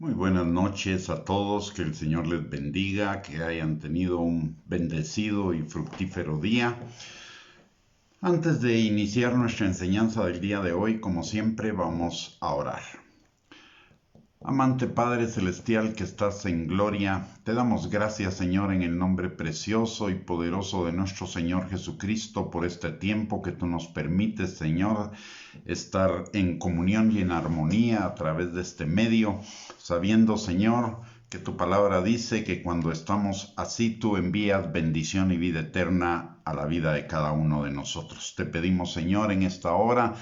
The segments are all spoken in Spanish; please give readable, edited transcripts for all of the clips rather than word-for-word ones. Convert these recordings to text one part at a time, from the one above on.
Muy buenas noches a todos, que el Señor les bendiga, que hayan tenido un bendecido y fructífero día. Antes de iniciar nuestra enseñanza del día de hoy, como siempre, vamos a orar. Amante Padre Celestial que estás en gloria, te damos gracias, Señor, en el nombre precioso y poderoso de nuestro Señor Jesucristo por este tiempo que tú nos permites, Señor, estar en comunión y en armonía a través de este medio, sabiendo, Señor, que tu palabra dice que cuando estamos así tú envías bendición y vida eterna a la vida de cada uno de nosotros. Te pedimos, Señor, en esta hora,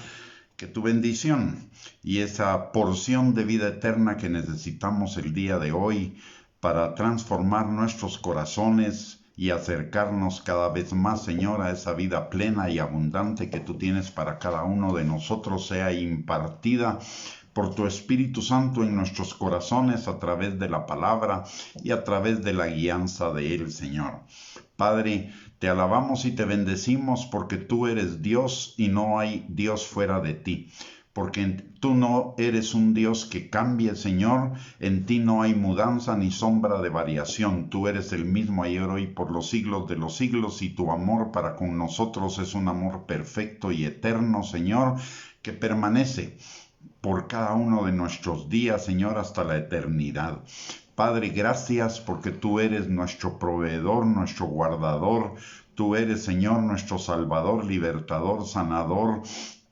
que tu bendición y esa porción de vida eterna que necesitamos el día de hoy para transformar nuestros corazones y acercarnos cada vez más, Señor, a esa vida plena y abundante que tú tienes para cada uno de nosotros, sea impartida por tu Espíritu Santo en nuestros corazones a través de la palabra y a través de la guianza de él, Señor. Padre, te alabamos y te bendecimos porque tú eres Dios y no hay Dios fuera de ti. Porque tú no eres un Dios que cambie, Señor, en ti no hay mudanza ni sombra de variación. Tú eres el mismo ayer, hoy, por los siglos de los siglos, y tu amor para con nosotros es un amor perfecto y eterno, Señor, que permanece por cada uno de nuestros días, Señor, hasta la eternidad. Padre, gracias porque tú eres nuestro proveedor, nuestro guardador. Tú eres, Señor, nuestro Salvador, libertador, sanador,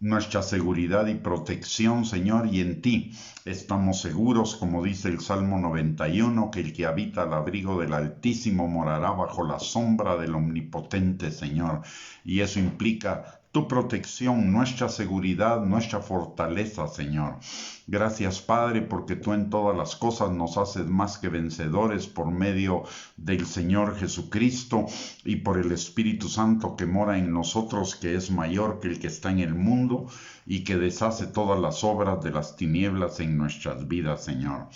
nuestra seguridad y protección, Señor, y en ti estamos seguros, como dice el Salmo 91, que el que habita al abrigo del Altísimo morará bajo la sombra del Omnipotente, Señor. Y eso implica tu protección, nuestra seguridad, nuestra fortaleza, Señor. Gracias, Padre, porque tú en todas las cosas nos haces más que vencedores por medio del Señor Jesucristo y por el Espíritu Santo que mora en nosotros, que es mayor que el que está en el mundo y que deshace todas las obras de las tinieblas en nuestras vidas, Señor.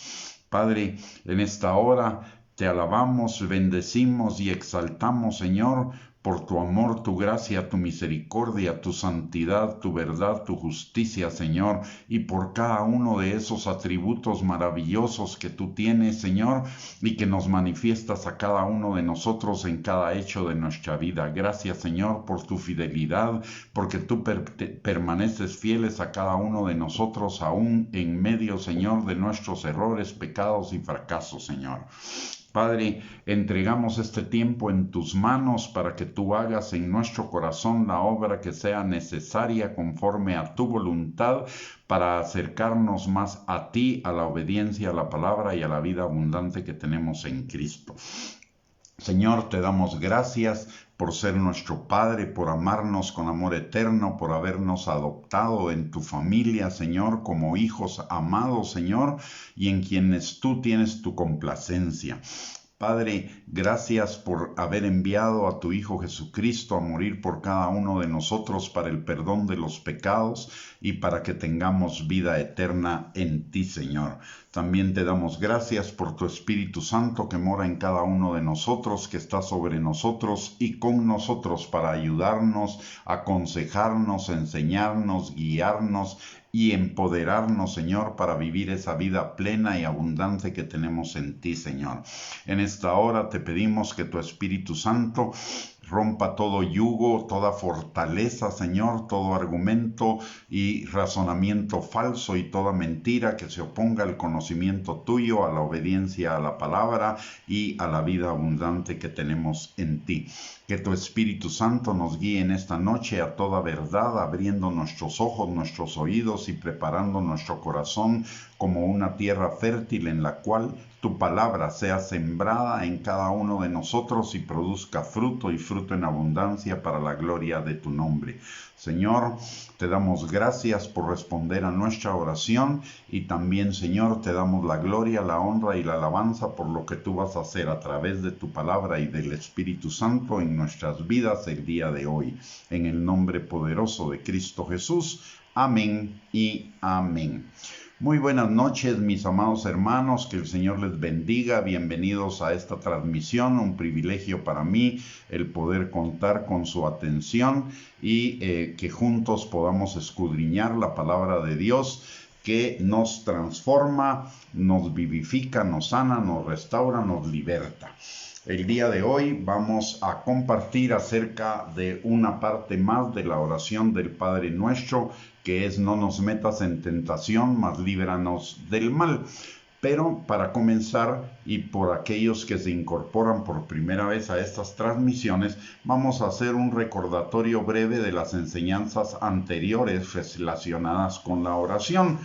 Padre, en esta hora te alabamos, bendecimos y exaltamos, Señor, por tu amor, tu gracia, tu misericordia, tu santidad, tu verdad, tu justicia, Señor, y por cada uno de esos atributos maravillosos que tú tienes, Señor, y que nos manifiestas a cada uno de nosotros en cada hecho de nuestra vida. Gracias, Señor, por tu fidelidad, porque tú permaneces fieles a cada uno de nosotros, aún en medio, Señor, de nuestros errores, pecados y fracasos, Señor. Padre, entregamos este tiempo en tus manos para que tú hagas en nuestro corazón la obra que sea necesaria conforme a tu voluntad para acercarnos más a ti, a la obediencia a la palabra y a la vida abundante que tenemos en Cristo. Señor, te damos gracias por ser nuestro Padre, por amarnos con amor eterno, por habernos adoptado en tu familia, Señor, como hijos amados, Señor, y en quienes tú tienes tu complacencia. Padre, gracias por haber enviado a tu Hijo Jesucristo a morir por cada uno de nosotros para el perdón de los pecados y para que tengamos vida eterna en ti, Señor. También te damos gracias por tu Espíritu Santo que mora en cada uno de nosotros, que está sobre nosotros y con nosotros para ayudarnos, aconsejarnos, enseñarnos, guiarnos y empoderarnos, Señor, para vivir esa vida plena y abundante que tenemos en ti, Señor. En esta hora te pedimos que tu Espíritu Santo rompa todo yugo, toda fortaleza, Señor, todo argumento y razonamiento falso y toda mentira que se oponga al conocimiento tuyo, a la obediencia a la palabra y a la vida abundante que tenemos en ti. Que tu Espíritu Santo nos guíe en esta noche a toda verdad, abriendo nuestros ojos, nuestros oídos y preparando nuestro corazón como una tierra fértil en la cual tu palabra sea sembrada en cada uno de nosotros y produzca fruto y fruto en abundancia para la gloria de tu nombre. Señor, te damos gracias por responder a nuestra oración y también, Señor, te damos la gloria, la honra y la alabanza por lo que tú vas a hacer a través de tu palabra y del Espíritu Santo en nuestras vidas el día de hoy. En el nombre poderoso de Cristo Jesús. Amén y amén. Muy buenas noches, mis amados hermanos, que el Señor les bendiga. Bienvenidos a esta transmisión, un privilegio para mí el poder contar con su atención y que juntos podamos escudriñar la palabra de Dios que nos transforma, nos vivifica, nos sana, nos restaura, nos liberta. El día de hoy vamos a compartir acerca de una parte más de la oración del Padre Nuestro, que es: no nos metas en tentación, mas líbranos del mal. Pero para comenzar, y por aquellos que se incorporan por primera vez a estas transmisiones, vamos a hacer un recordatorio breve de las enseñanzas anteriores relacionadas con la oración.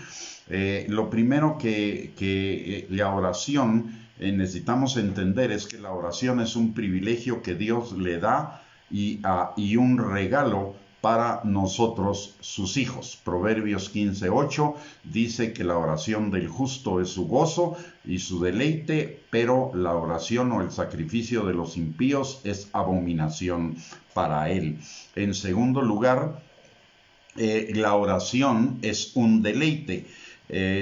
Lo primero que la oración necesitamos entender es que la oración es un privilegio que Dios le da y un regalo para nosotros, sus hijos. Proverbios 15:8 dice que la oración del justo es su gozo y su deleite, pero la oración o el sacrificio de los impíos es abominación para él. En segundo lugar, la oración es un deleite.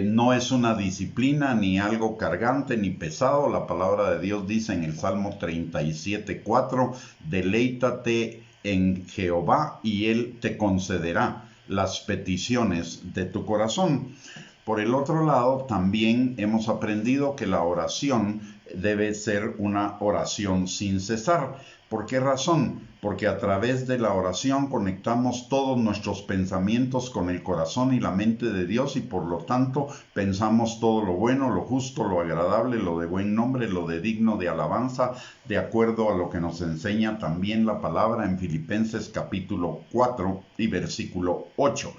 No es una disciplina ni algo cargante ni pesado. La palabra de Dios dice en el Salmo 37:4: deleítate en Jehová y Él te concederá las peticiones de tu corazón. Por el otro lado, también hemos aprendido que la oración debe ser una oración sin cesar. ¿Por qué razón? Porque a través de la oración conectamos todos nuestros pensamientos con el corazón y la mente de Dios, y por lo tanto pensamos todo lo bueno, lo justo, lo agradable, lo de buen nombre, lo de digno de alabanza, de acuerdo a lo que nos enseña también la palabra en Filipenses capítulo 4 y versículo 8.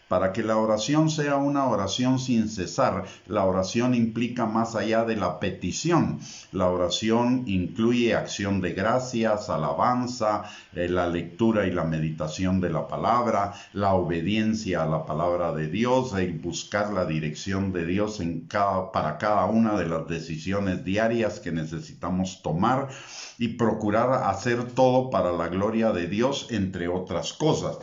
Para que la oración sea una oración sin cesar, la oración implica más allá de la petición. La oración incluye acción de gracias, alabanza, la lectura y la meditación de la palabra, la obediencia a la palabra de Dios, el buscar la dirección de Dios para cada una de las decisiones diarias que necesitamos tomar, y procurar hacer todo para la gloria de Dios, entre otras cosas.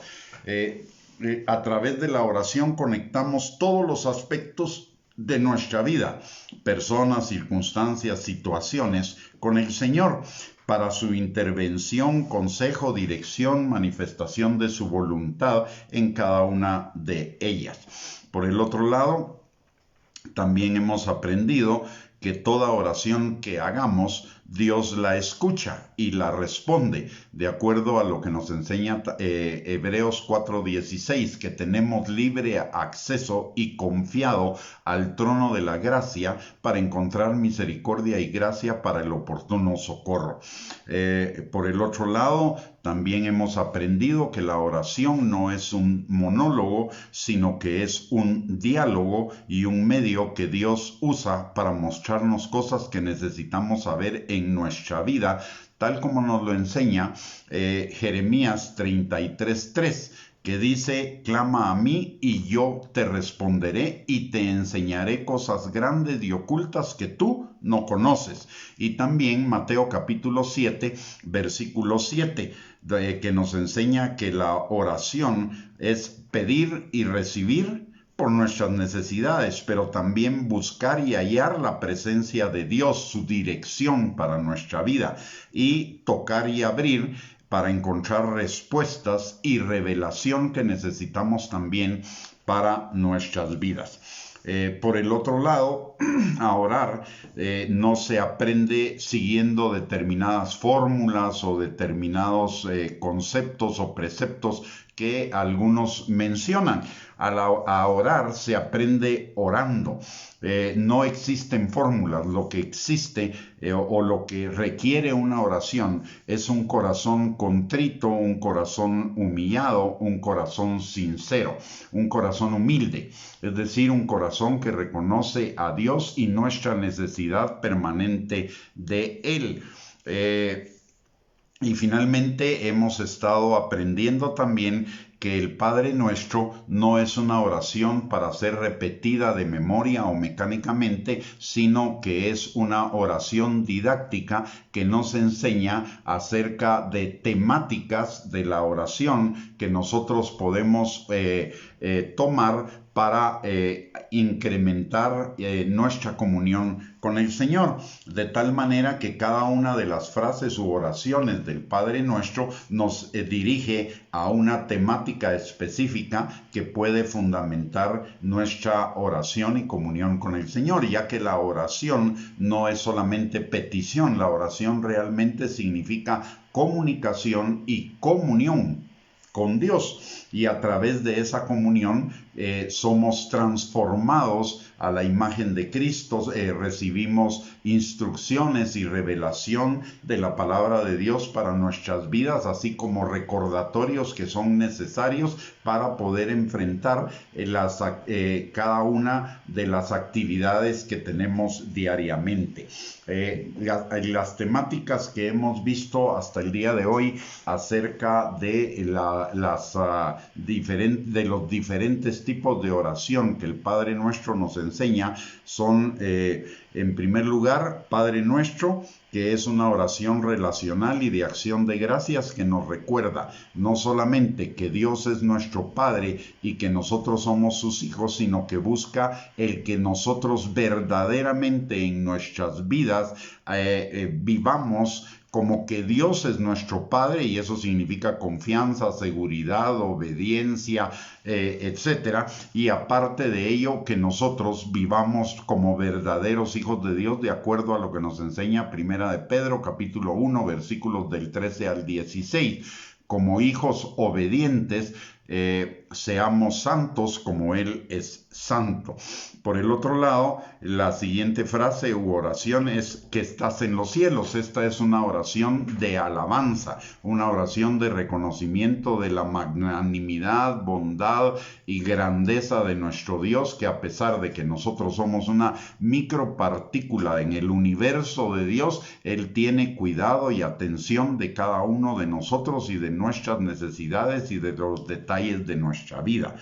A través de la oración conectamos todos los aspectos de nuestra vida, personas, circunstancias, situaciones, con el Señor, para su intervención, consejo, dirección, manifestación de su voluntad en cada una de ellas. Por el otro lado, también hemos aprendido que toda oración que hagamos, Dios la escucha y la responde, de acuerdo a lo que nos enseña Hebreos 4:16, que tenemos libre acceso y confiado al trono de la gracia para encontrar misericordia y gracia para el oportuno socorro. Por el otro lado, también hemos aprendido que la oración no es un monólogo, sino que es un diálogo y un medio que Dios usa para mostrarnos cosas que necesitamos saber en nuestra vida, tal como nos lo enseña Jeremías 33:3, que dice: clama a mí y yo te responderé y te enseñaré cosas grandes y ocultas que tú no conoces. Y también Mateo capítulo 7, versículo 7, que nos enseña que la oración es pedir y recibir por nuestras necesidades, pero también buscar y hallar la presencia de Dios, su dirección para nuestra vida, y tocar y abrir para encontrar respuestas y revelación que necesitamos también para nuestras vidas. Por el otro lado, a orar no se aprende siguiendo determinadas fórmulas o determinados conceptos o preceptos que algunos mencionan. A orar se aprende orando. No existen fórmulas. Lo que existe o lo que requiere una oración es un corazón contrito, un corazón humillado, un corazón sincero, un corazón humilde. Es decir, un corazón que reconoce a Dios y nuestra necesidad permanente de Él. Y finalmente hemos estado aprendiendo también que el Padre Nuestro no es una oración para ser repetida de memoria o mecánicamente, sino que es una oración didáctica que nos enseña acerca de temáticas de la oración que nosotros podemos tomar para incrementar nuestra comunión con el Señor, de tal manera que cada una de las frases u oraciones del Padre Nuestro nos dirige a una temática específica que puede fundamentar nuestra oración y comunión con el Señor, ya que la oración no es solamente petición, la oración realmente significa comunicación y comunión con Dios, y a través de esa comunión somos transformados a la imagen de Cristo, recibimos instrucciones y revelación de la palabra de Dios para nuestras vidas, así como recordatorios que son necesarios para poder enfrentar cada una de las actividades que tenemos diariamente. Las temáticas que hemos visto hasta el día de hoy acerca de los diferentes tipos de oración que el Padre Nuestro nos enseña son, en primer lugar, Padre Nuestro, que es una oración relacional y de acción de gracias que nos recuerda no solamente que Dios es nuestro Padre y que nosotros somos sus hijos, sino que busca el que nosotros verdaderamente en nuestras vidas vivamos como que Dios es nuestro Padre, y eso significa confianza, seguridad, obediencia, etcétera. Y aparte de ello, que nosotros vivamos como verdaderos hijos de Dios, de acuerdo a lo que nos enseña Primera de Pedro, capítulo 1, versículos del 13 al 16. Como hijos obedientes, seamos santos como Él es santo. Por el otro lado, la siguiente frase u oración es que estás en los cielos. Esta es una oración de alabanza, una oración de reconocimiento de la magnanimidad, bondad y grandeza de nuestro Dios, que a pesar de que nosotros somos una micropartícula en el universo de Dios, Él tiene cuidado y atención de cada uno de nosotros y de nuestras necesidades y de los detalles de nuestra vida.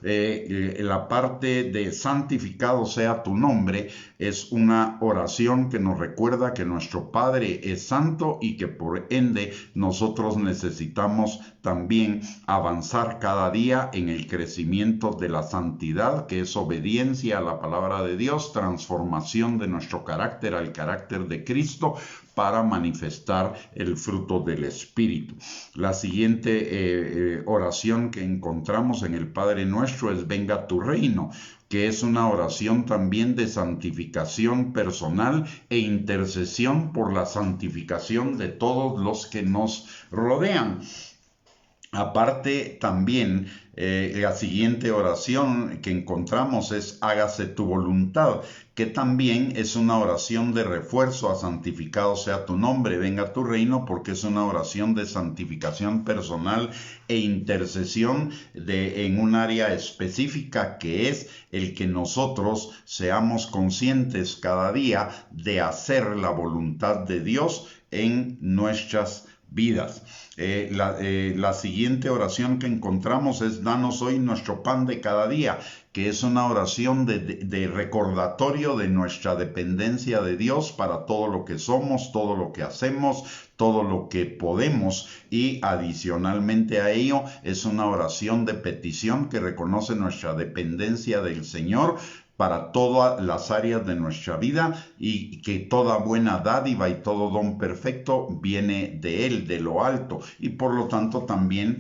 La parte de santificado sea tu nombre es una oración que nos recuerda que nuestro Padre es santo y que por ende nosotros necesitamos también avanzar cada día en el crecimiento de la santidad, que es obediencia a la palabra de Dios, transformación de nuestro carácter al carácter de Cristo, para manifestar el fruto del Espíritu. La siguiente oración que encontramos en el Padre Nuestro es venga tu reino, que es una oración también de santificación personal e intercesión por la santificación de todos los que nos rodean. Aparte también, la siguiente oración que encontramos es hágase tu voluntad, que también es una oración de refuerzo a santificado sea tu nombre, venga tu reino, porque es una oración de santificación personal e intercesión en un área específica, que es el que nosotros seamos conscientes cada día de hacer la voluntad de Dios en nuestras vidas. La siguiente oración que encontramos es danos hoy nuestro pan de cada día, que es una oración de recordatorio de nuestra dependencia de Dios para todo lo que somos, todo lo que hacemos, todo lo que podemos, y adicionalmente a ello es una oración de petición que reconoce nuestra dependencia del Señor para todas las áreas de nuestra vida, y que toda buena dádiva y todo don perfecto viene de Él, de lo alto, y por lo tanto también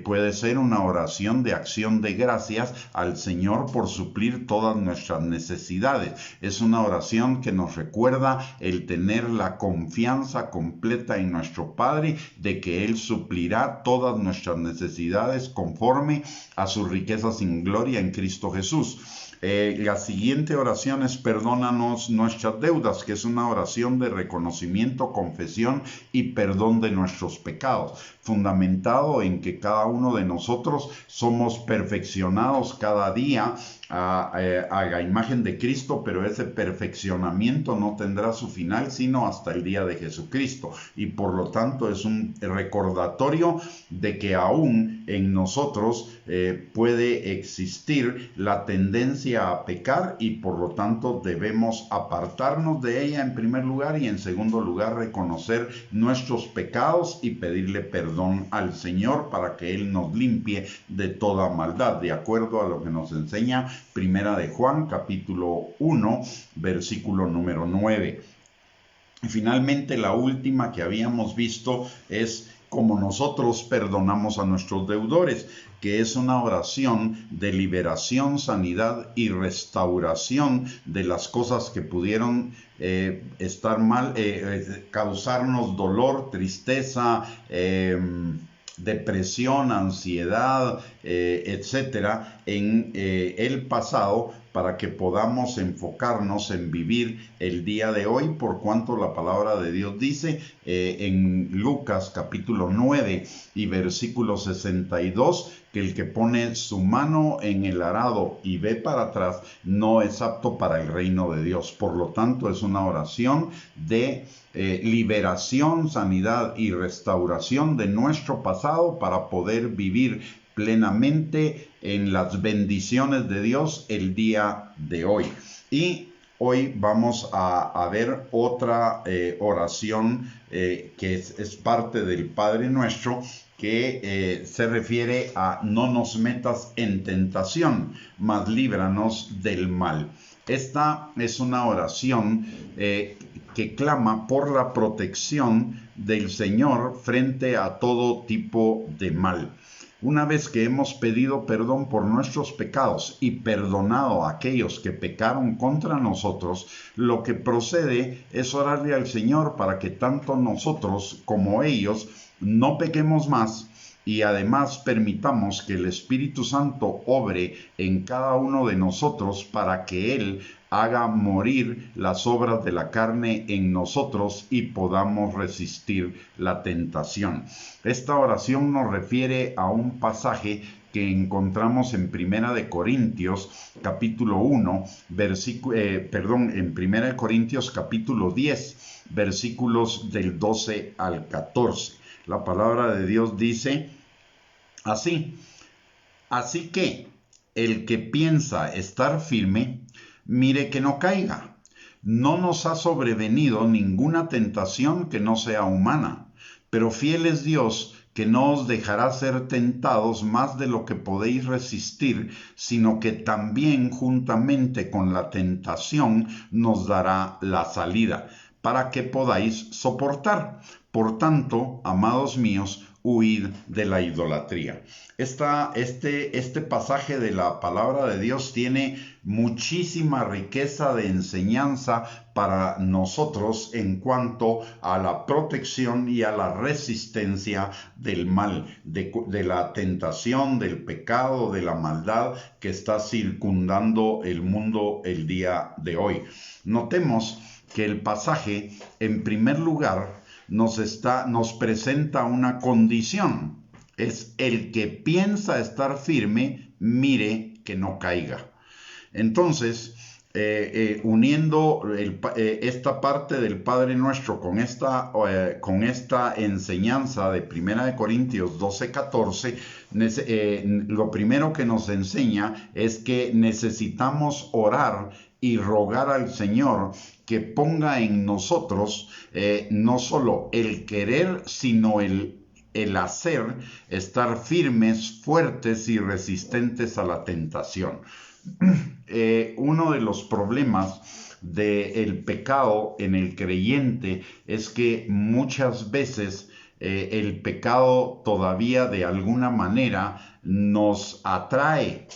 puede ser una oración de acción de gracias al Señor por suplir todas nuestras necesidades. Es una oración que nos recuerda el tener la confianza completa en nuestro Padre de que Él suplirá todas nuestras necesidades conforme a sus riquezas sin gloria en Cristo Jesús. La siguiente oración es perdónanos nuestras deudas, que es una oración de reconocimiento, confesión y perdón de nuestros pecados, fundamentado en que cada uno de nosotros somos perfeccionados cada día haga imagen de Cristo, pero ese perfeccionamiento no tendrá su final sino hasta el día de Jesucristo. Y por lo tanto es un recordatorio de que aún en nosotros puede existir la tendencia a pecar y por lo tanto debemos apartarnos de ella en primer lugar y en segundo lugar reconocer nuestros pecados y pedirle perdón al Señor para que Él nos limpie de toda maldad, de acuerdo a lo que nos enseña Primera de Juan, capítulo 1, versículo número 9. Y finalmente, la última que habíamos visto es como nosotros perdonamos a nuestros deudores, que es una oración de liberación, sanidad y restauración de las cosas que pudieron estar mal, causarnos dolor, tristeza, depresión, ansiedad, etcétera, en el pasado, para que podamos enfocarnos en vivir el día de hoy, por cuanto la palabra de Dios dice en Lucas capítulo 9 y versículo 62, que el que pone su mano en el arado y ve para atrás no es apto para el reino de Dios. Por lo tanto, es una oración de liberación, sanidad y restauración de nuestro pasado para poder vivir plenamente en las bendiciones de Dios el día de hoy. Y hoy vamos a ver otra oración que es parte del Padre Nuestro, que se refiere a no nos metas en tentación, mas líbranos del mal. Esta es una oración que clama por la protección del Señor frente a todo tipo de mal. Una vez que hemos pedido perdón por nuestros pecados y perdonado a aquellos que pecaron contra nosotros, lo que procede es orarle al Señor para que tanto nosotros como ellos no pequemos más y además permitamos que el Espíritu Santo obre en cada uno de nosotros para que Él haga morir las obras de la carne en nosotros y podamos resistir la tentación. Esta oración nos refiere a un pasaje que encontramos en Primera de Corintios capítulo 1, en Primera de Corintios capítulo 10, versículos del 12 al 14. La palabra de Dios dice así: así que el que piensa estar firme, mire que no caiga. No nos ha sobrevenido ninguna tentación que no sea humana, pero fiel es Dios, que no os dejará ser tentados más de lo que podéis resistir, sino que también juntamente con la tentación nos dará la salida, para que podáis soportar. Por tanto, amados míos, huid de la idolatría. Este pasaje de la palabra de Dios tiene muchísima riqueza de enseñanza para nosotros en cuanto a la protección y a la resistencia del mal, de la tentación, del pecado, de la maldad que está circundando el mundo el día de hoy. Notemos que el pasaje, en primer lugar, nos presenta una condición. Es el que piensa estar firme, mire que no caiga. Entonces, uniendo esta parte del Padre Nuestro con esta enseñanza de 1 Corintios 12:14, lo primero que nos enseña es que necesitamos orar y rogar al Señor que ponga en nosotros no solo el querer, sino el hacer, estar firmes, fuertes y resistentes a la tentación. Uno de los problemas del pecado en el creyente es que muchas veces el pecado todavía de alguna manera nos atrae.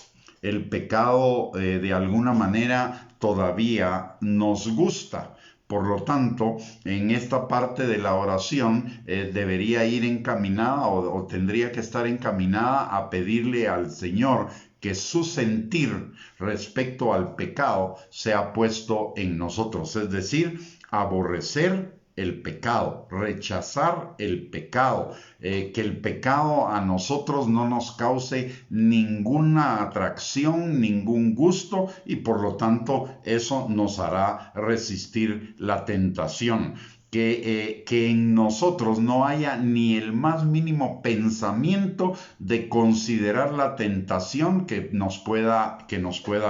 El pecado de alguna manera todavía nos gusta. Por lo tanto, en esta parte de la oración debería ir encaminada o tendría que estar encaminada a pedirle al Señor que su sentir respecto al pecado sea puesto en nosotros, es decir, aborrecer el pecado, rechazar el pecado, que el pecado a nosotros no nos cause ninguna atracción, ningún gusto, y por lo tanto eso nos hará resistir la tentación. Que en nosotros no haya ni el más mínimo pensamiento de considerar la tentación que nos pueda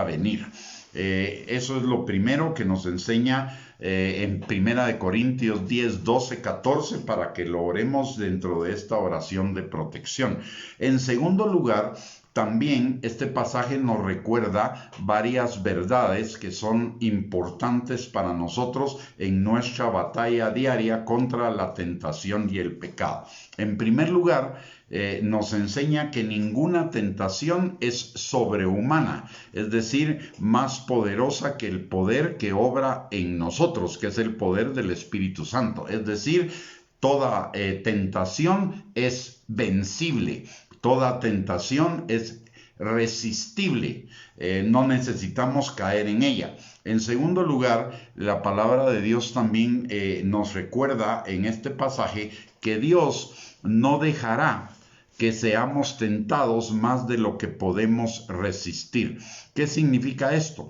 venir. Eso es lo primero que nos enseña en 1 Corintios 10, 12, 14, para que lo oremos dentro de esta oración de protección. En segundo lugar, también este pasaje nos recuerda varias verdades que son importantes para nosotros en nuestra batalla diaria contra la tentación y el pecado. En primer lugar, nos enseña que ninguna tentación es sobrehumana, es decir, más poderosa que el poder que obra en nosotros, que es el poder del Espíritu Santo. Es decir, toda tentación es vencible. Toda tentación es resistible, no necesitamos caer en ella. En segundo lugar, la palabra de Dios también nos recuerda en este pasaje que Dios no dejará que seamos tentados más de lo que podemos resistir. ¿Qué significa esto?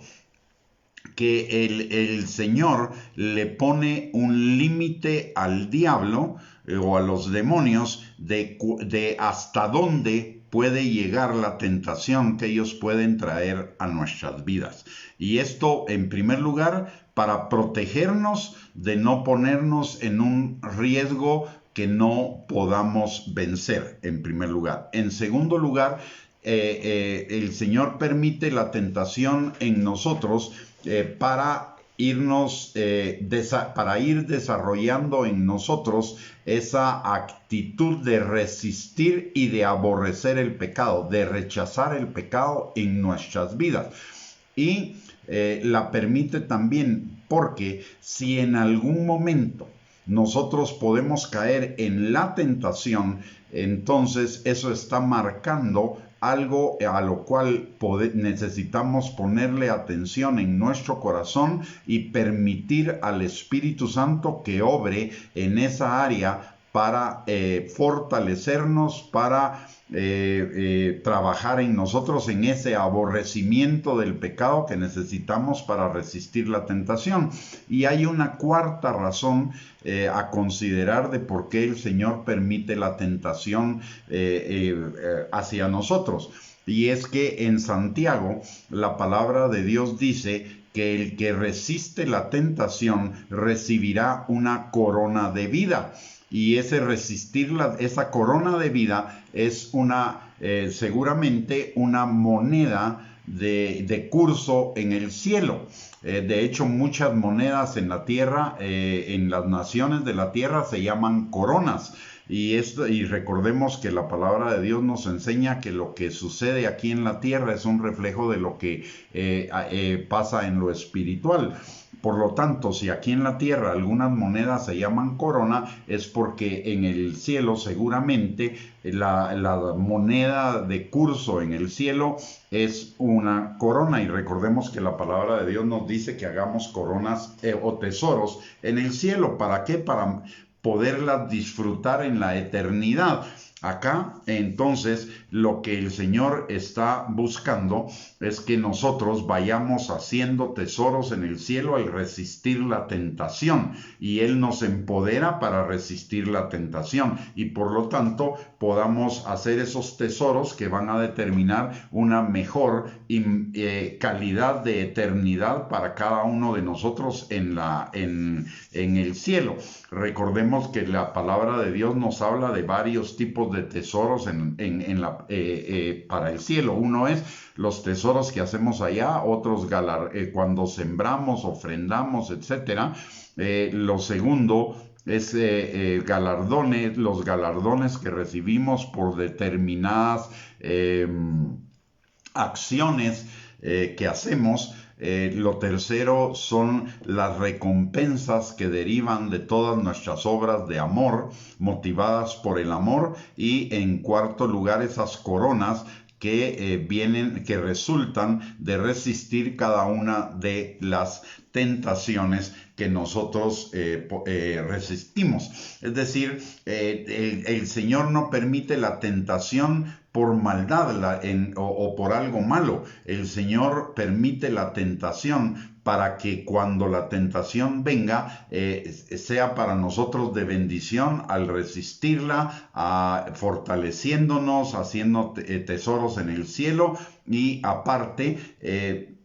Que el Señor le pone un límite al diablo o a los demonios de hasta dónde puede llegar la tentación que ellos pueden traer a nuestras vidas. Y esto, en primer lugar, para protegernos de no ponernos en un riesgo que no podamos vencer, en primer lugar. En segundo lugar, el Señor permite la tentación en nosotros para ir desarrollando en nosotros esa actitud de resistir y de aborrecer el pecado, de rechazar el pecado en nuestras vidas. Y la permite también porque si en algún momento nosotros podemos caer en la tentación, entonces eso está marcando algo a lo cual necesitamos ponerle atención en nuestro corazón y permitir al Espíritu Santo que obre en esa área para fortalecernos, para trabajar en nosotros en ese aborrecimiento del pecado que necesitamos para resistir la tentación. Y hay una cuarta razón a considerar de por qué el Señor permite la tentación hacia nosotros. Y es que en Santiago la palabra de Dios dice que el que resiste la tentación recibirá una corona de vida. Y ese esa corona de vida es seguramente una moneda de curso en el cielo. De hecho, muchas monedas en la tierra, en las naciones de la tierra, se llaman coronas. Y recordemos que la palabra de Dios nos enseña que lo que sucede aquí en la tierra es un reflejo de lo que pasa en lo espiritual. Por lo tanto, si aquí en la tierra algunas monedas se llaman corona, es porque en el cielo seguramente la moneda de curso en el cielo es una corona. Y recordemos que la palabra de Dios nos dice que hagamos coronas o tesoros en el cielo. ¿Para qué? Para poderlas disfrutar en la eternidad. Acá, entonces, lo que el Señor está buscando es que nosotros vayamos haciendo tesoros en el cielo al resistir la tentación. Y Él nos empodera para resistir la tentación. Y por lo tanto, podamos hacer esos tesoros que van a determinar una mejor calidad de eternidad para cada uno de nosotros en el cielo. Recordemos que la palabra de Dios nos habla de varios tipos de tesoros para el cielo. Uno es los tesoros que hacemos allá, otros cuando sembramos, ofrendamos, etcétera. Lo segundo es los galardones que recibimos por determinadas acciones que hacemos. Lo tercero son las recompensas que derivan de todas nuestras obras de amor, motivadas por el amor. Y en cuarto lugar, esas coronas que resultan de resistir cada una de las tentaciones que nosotros resistimos. Es decir, el Señor no permite la tentación por maldad o por algo malo. El Señor permite la tentación para que cuando la tentación venga sea para nosotros de bendición al resistirla, fortaleciéndonos, haciendo tesoros en el cielo y aparte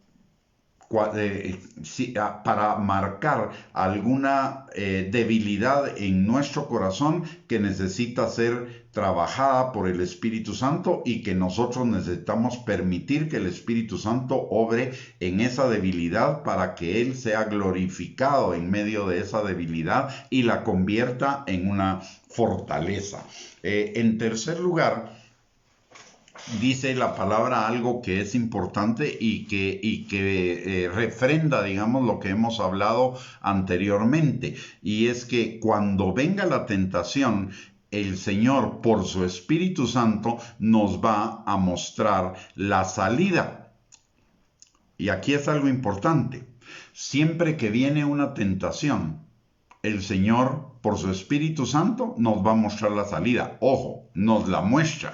para marcar alguna debilidad en nuestro corazón que necesita ser trabajada por el Espíritu Santo y que nosotros necesitamos permitir que el Espíritu Santo obre en esa debilidad para que Él sea glorificado en medio de esa debilidad y la convierta en una fortaleza. En tercer lugar, dice la palabra algo que es importante y que refrenda, digamos, lo que hemos hablado anteriormente. Y es que cuando venga la tentación, el Señor, por su Espíritu Santo, nos va a mostrar la salida. Y aquí es algo importante. Siempre que viene una tentación, el Señor, por su Espíritu Santo, nos va a mostrar la salida. Ojo, nos la muestra,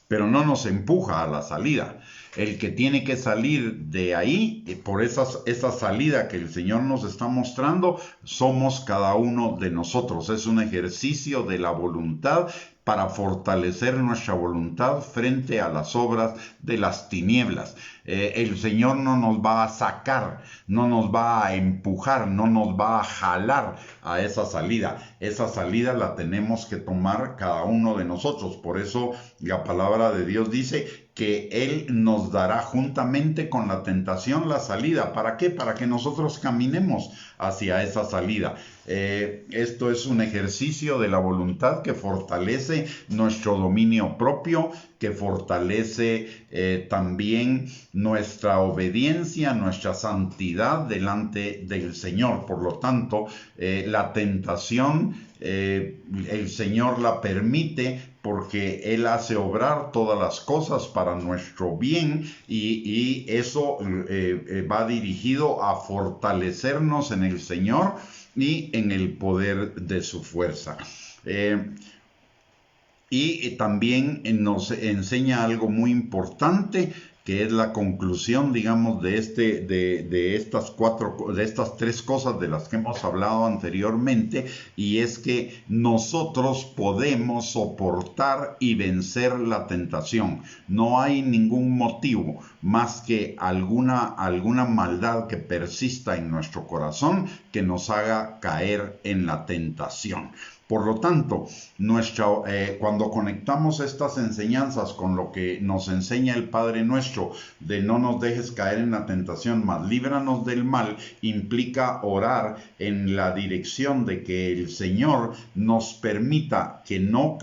pero no nos empuja a la salida. El que tiene que salir de ahí, por esa salida que el Señor nos está mostrando, somos cada uno de nosotros. Es un ejercicio de la voluntad para fortalecer nuestra voluntad frente a las obras de las tinieblas. El Señor no nos va a sacar, no nos va a empujar, no nos va a jalar a esa salida. Esa salida la tenemos que tomar cada uno de nosotros. Por eso la palabra de Dios dice que Él nos dará juntamente con la tentación la salida. ¿Para qué? Para que nosotros caminemos hacia esa salida. Esto es un ejercicio de la voluntad que fortalece nuestro dominio propio, que fortalece también nuestra obediencia, nuestra santidad delante del Señor. Por lo tanto, la tentación, el Señor la permite porque Él hace obrar todas las cosas para nuestro bien y eso va dirigido a fortalecernos en el Señor y en el poder de su fuerza. Y también nos enseña algo muy importante, que es la conclusión, digamos, de estas tres cosas de las que hemos hablado anteriormente, y es que nosotros podemos soportar y vencer la tentación. No hay ningún motivo más que alguna maldad que persista en nuestro corazón que nos haga caer en la tentación. Por lo tanto, cuando conectamos estas enseñanzas con lo que nos enseña el Padre Nuestro, de no nos dejes caer en la tentación, mas líbranos del mal, implica orar en la dirección de que el Señor nos permita que no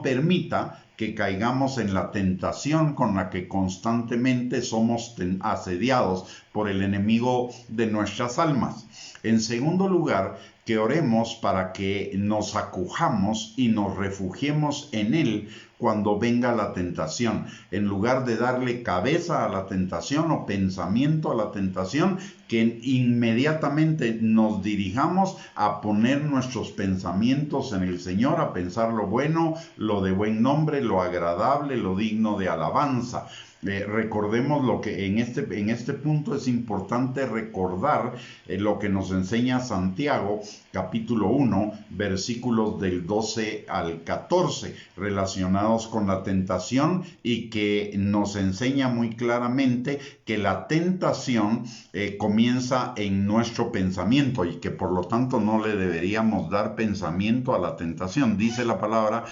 permita que caigamos en la tentación con la que constantemente somos asediados por el enemigo de nuestras almas. En segundo lugar, que oremos para que nos acojamos y nos refugiemos en Él cuando venga la tentación. En lugar de darle cabeza a la tentación o pensamiento a la tentación, que inmediatamente nos dirijamos a poner nuestros pensamientos en el Señor, a pensar lo bueno, lo de buen nombre, lo agradable, lo digno de alabanza. Recordemos lo que en este punto es importante recordar lo que nos enseña Santiago, capítulo 1, versículos del 12 al 14, relacionados con la tentación, y que nos enseña muy claramente que la tentación comienza en nuestro pensamiento y que por lo tanto no le deberíamos dar pensamiento a la tentación. Dice la palabra: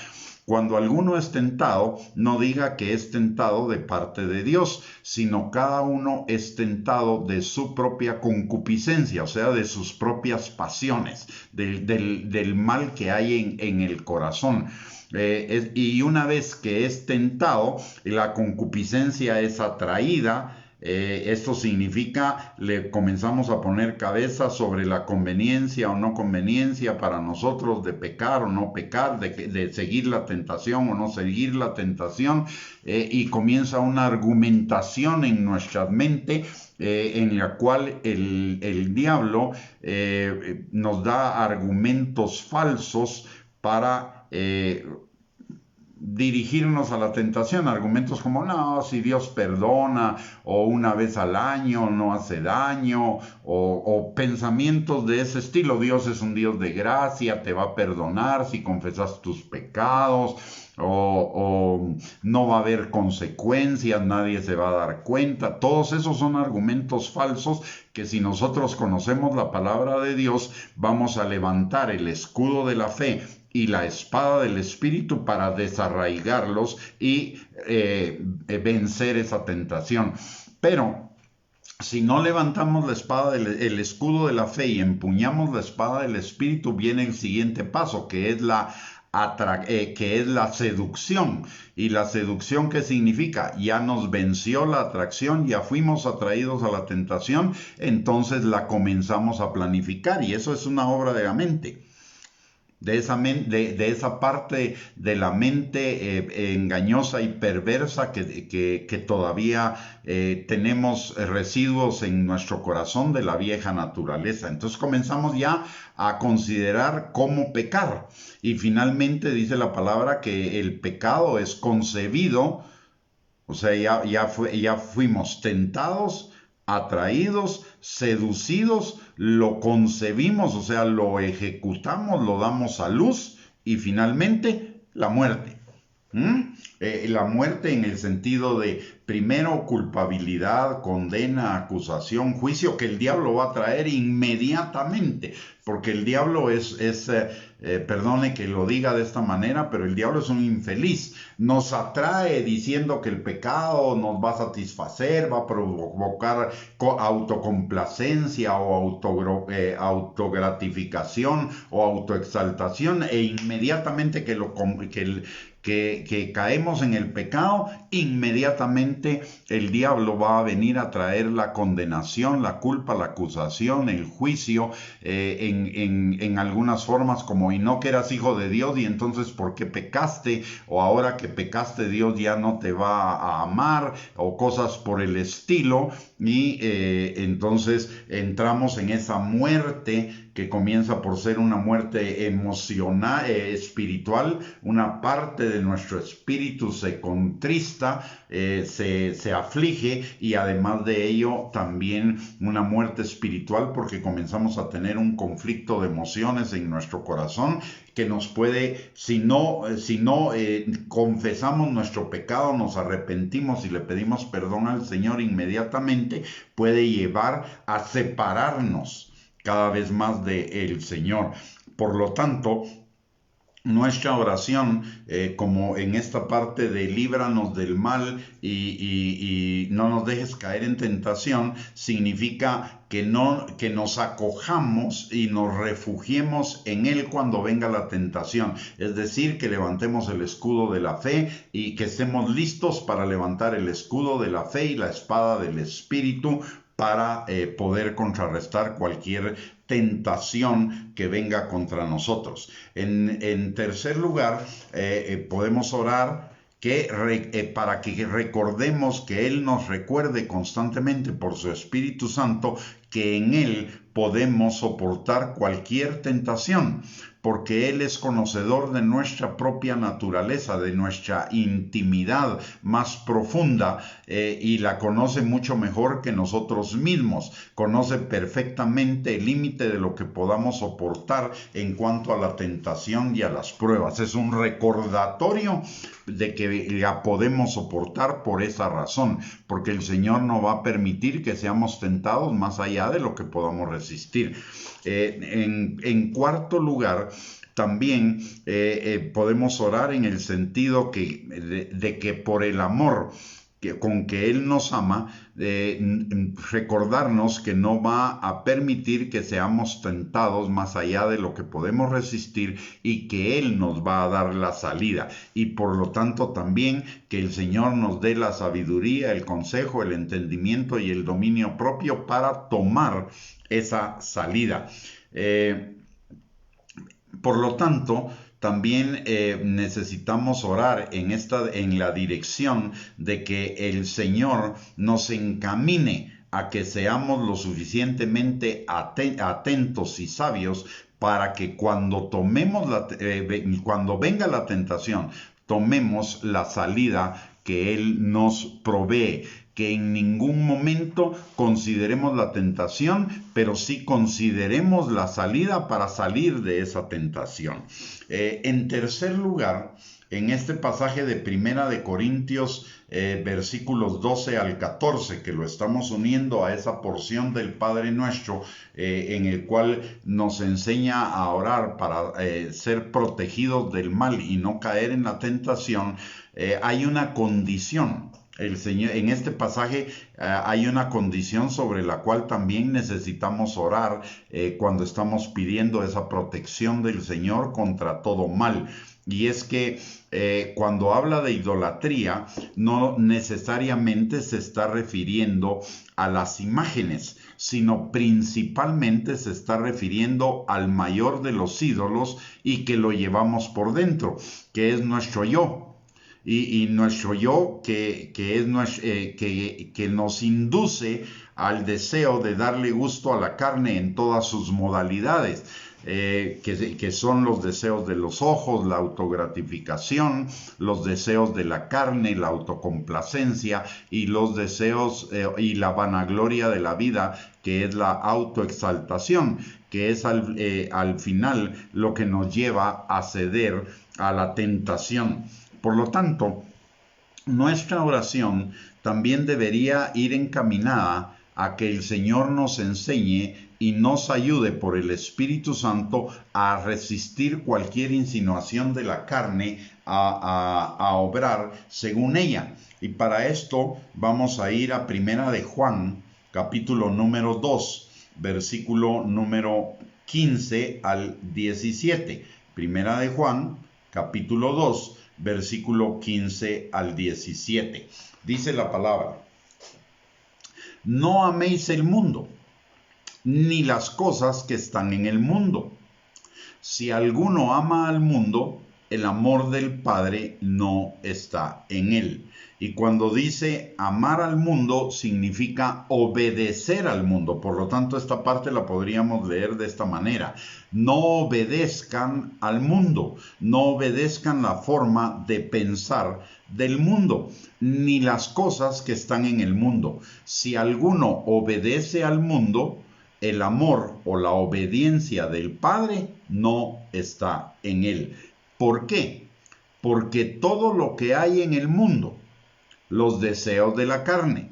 cuando alguno es tentado, no diga que es tentado de parte de Dios, sino cada uno es tentado de su propia concupiscencia, o sea, de sus propias pasiones, del mal que hay en el corazón. Y una vez que es tentado, la concupiscencia es atraída Esto significa, le comenzamos a poner cabeza sobre la conveniencia o no conveniencia para nosotros de pecar o no pecar, de seguir la tentación o no seguir la tentación, y comienza una argumentación en nuestra mente, en la cual el diablo nos da argumentos falsos para dirigirnos a la tentación, argumentos como, no, si Dios perdona, o una vez al año no hace daño, o pensamientos de ese estilo. Dios es un Dios de gracia, te va a perdonar si confesas tus pecados, o no va a haber consecuencias, nadie se va a dar cuenta. Todos esos son argumentos falsos que, si nosotros conocemos la palabra de Dios, vamos a levantar el escudo de la fe y la espada del Espíritu para desarraigarlos y vencer esa tentación. Pero si no levantamos la espada el escudo de la fe y empuñamos la espada del Espíritu, viene el siguiente paso, que es la seducción. ¿Y la seducción qué significa? Ya nos venció la atracción, ya fuimos atraídos a la tentación, entonces la comenzamos a planificar, y eso es una obra de la mente. De esa parte de la mente engañosa y perversa que todavía tenemos residuos en nuestro corazón de la vieja naturaleza. Entonces comenzamos ya a considerar cómo pecar. Y finalmente dice la palabra que el pecado es concebido, o sea, ya fuimos tentados, atraídos, seducidos, lo concebimos, o sea, lo ejecutamos, lo damos a luz, y finalmente la muerte. La muerte en el sentido de, primero, culpabilidad, condena, acusación, juicio, que el diablo va a traer inmediatamente, porque el diablo perdone que lo diga de esta manera, pero el diablo es un infeliz. Nos atrae diciendo que el pecado nos va a satisfacer, va a provocar autocomplacencia o autogratificación o autoexaltación, e inmediatamente que caemos en el pecado, inmediatamente el diablo va a venir a traer la condenación, la culpa, la acusación, el juicio, en algunas formas como, y no que eras hijo de Dios y entonces ¿por qué pecaste? O ahora que pecaste Dios ya no te va a amar, o cosas por el estilo, y entonces entramos en esa muerte que comienza por ser una muerte emocional, espiritual. Una parte de nuestro espíritu se contrista, se aflige, y además de ello también una muerte espiritual, porque comenzamos a tener un conflicto de emociones en nuestro corazón que nos puede, si no confesamos nuestro pecado, nos arrepentimos y le pedimos perdón al Señor inmediatamente, puede llevar a separarnos cada vez más del Señor. Por lo tanto, nuestra oración, como en esta parte de líbranos del mal y no nos dejes caer en tentación, significa que nos acojamos y nos refugiemos en Él cuando venga la tentación. Es decir, que levantemos el escudo de la fe y que estemos listos para levantar el escudo de la fe y la espada del Espíritu para poder contrarrestar cualquier tentación que venga contra nosotros. En tercer lugar, podemos orar para que recordemos, que Él nos recuerde constantemente por su Espíritu Santo que en Él podemos soportar cualquier tentación, porque Él es conocedor de nuestra propia naturaleza, de nuestra intimidad más profunda, y la conoce mucho mejor que nosotros mismos. Conoce perfectamente el límite de lo que podamos soportar en cuanto a la tentación y a las pruebas. Es un recordatorio de que la podemos soportar por esa razón, porque el Señor no va a permitir que seamos tentados más allá de lo que podamos resistir. En cuarto lugar, también podemos orar en el sentido de que por el amor con que Él nos ama, recordarnos que no va a permitir que seamos tentados más allá de lo que podemos resistir y que Él nos va a dar la salida. Y por lo tanto también que el Señor nos dé la sabiduría, el consejo, el entendimiento y el dominio propio para tomar esa salida. Por lo tanto, también necesitamos orar en la dirección de que el Señor nos encamine a que seamos lo suficientemente atentos y sabios para que cuando cuando venga la tentación, tomemos la salida que Él nos provee. Que en ningún momento consideremos la tentación, pero sí consideremos la salida para salir de esa tentación. En tercer lugar, en este pasaje de Primera de Corintios, versículos 12 al 14, que lo estamos uniendo a esa porción del Padre Nuestro, en el cual nos enseña a orar para ser protegidos del mal y no caer en la tentación, hay una condición. El Señor, en este pasaje hay una condición sobre la cual también necesitamos orar cuando estamos pidiendo esa protección del Señor contra todo mal. Y es que cuando habla de idolatría, no necesariamente se está refiriendo a las imágenes, sino principalmente se está refiriendo al mayor de los ídolos y que lo llevamos por dentro, que es nuestro yo. Y nuestro yo que nos induce al deseo de darle gusto a la carne en todas sus modalidades, que son los deseos de los ojos, la autogratificación, los deseos de la carne, la autocomplacencia y los deseos y la vanagloria de la vida, que es la autoexaltación, que es al final lo que nos lleva a ceder a la tentación. Por lo tanto, nuestra oración también debería ir encaminada a que el Señor nos enseñe y nos ayude por el Espíritu Santo a resistir cualquier insinuación de la carne a obrar según ella. Y para esto vamos a ir a Primera de Juan, capítulo número 2, versículo número 15 al 17. Primera de Juan, capítulo 2, versículo 15 al 17. Dice la palabra: no améis el mundo, ni las cosas que están en el mundo. Si alguno ama al mundo, el amor del Padre no está en él. Y cuando dice amar al mundo, significa obedecer al mundo. Por lo tanto, esta parte la podríamos leer de esta manera: no obedezcan al mundo, no obedezcan la forma de pensar del mundo, ni las cosas que están en el mundo. Si alguno obedece al mundo, el amor o la obediencia del Padre no está en él. ¿Por qué? Porque todo lo que hay en el mundo, los deseos de la carne,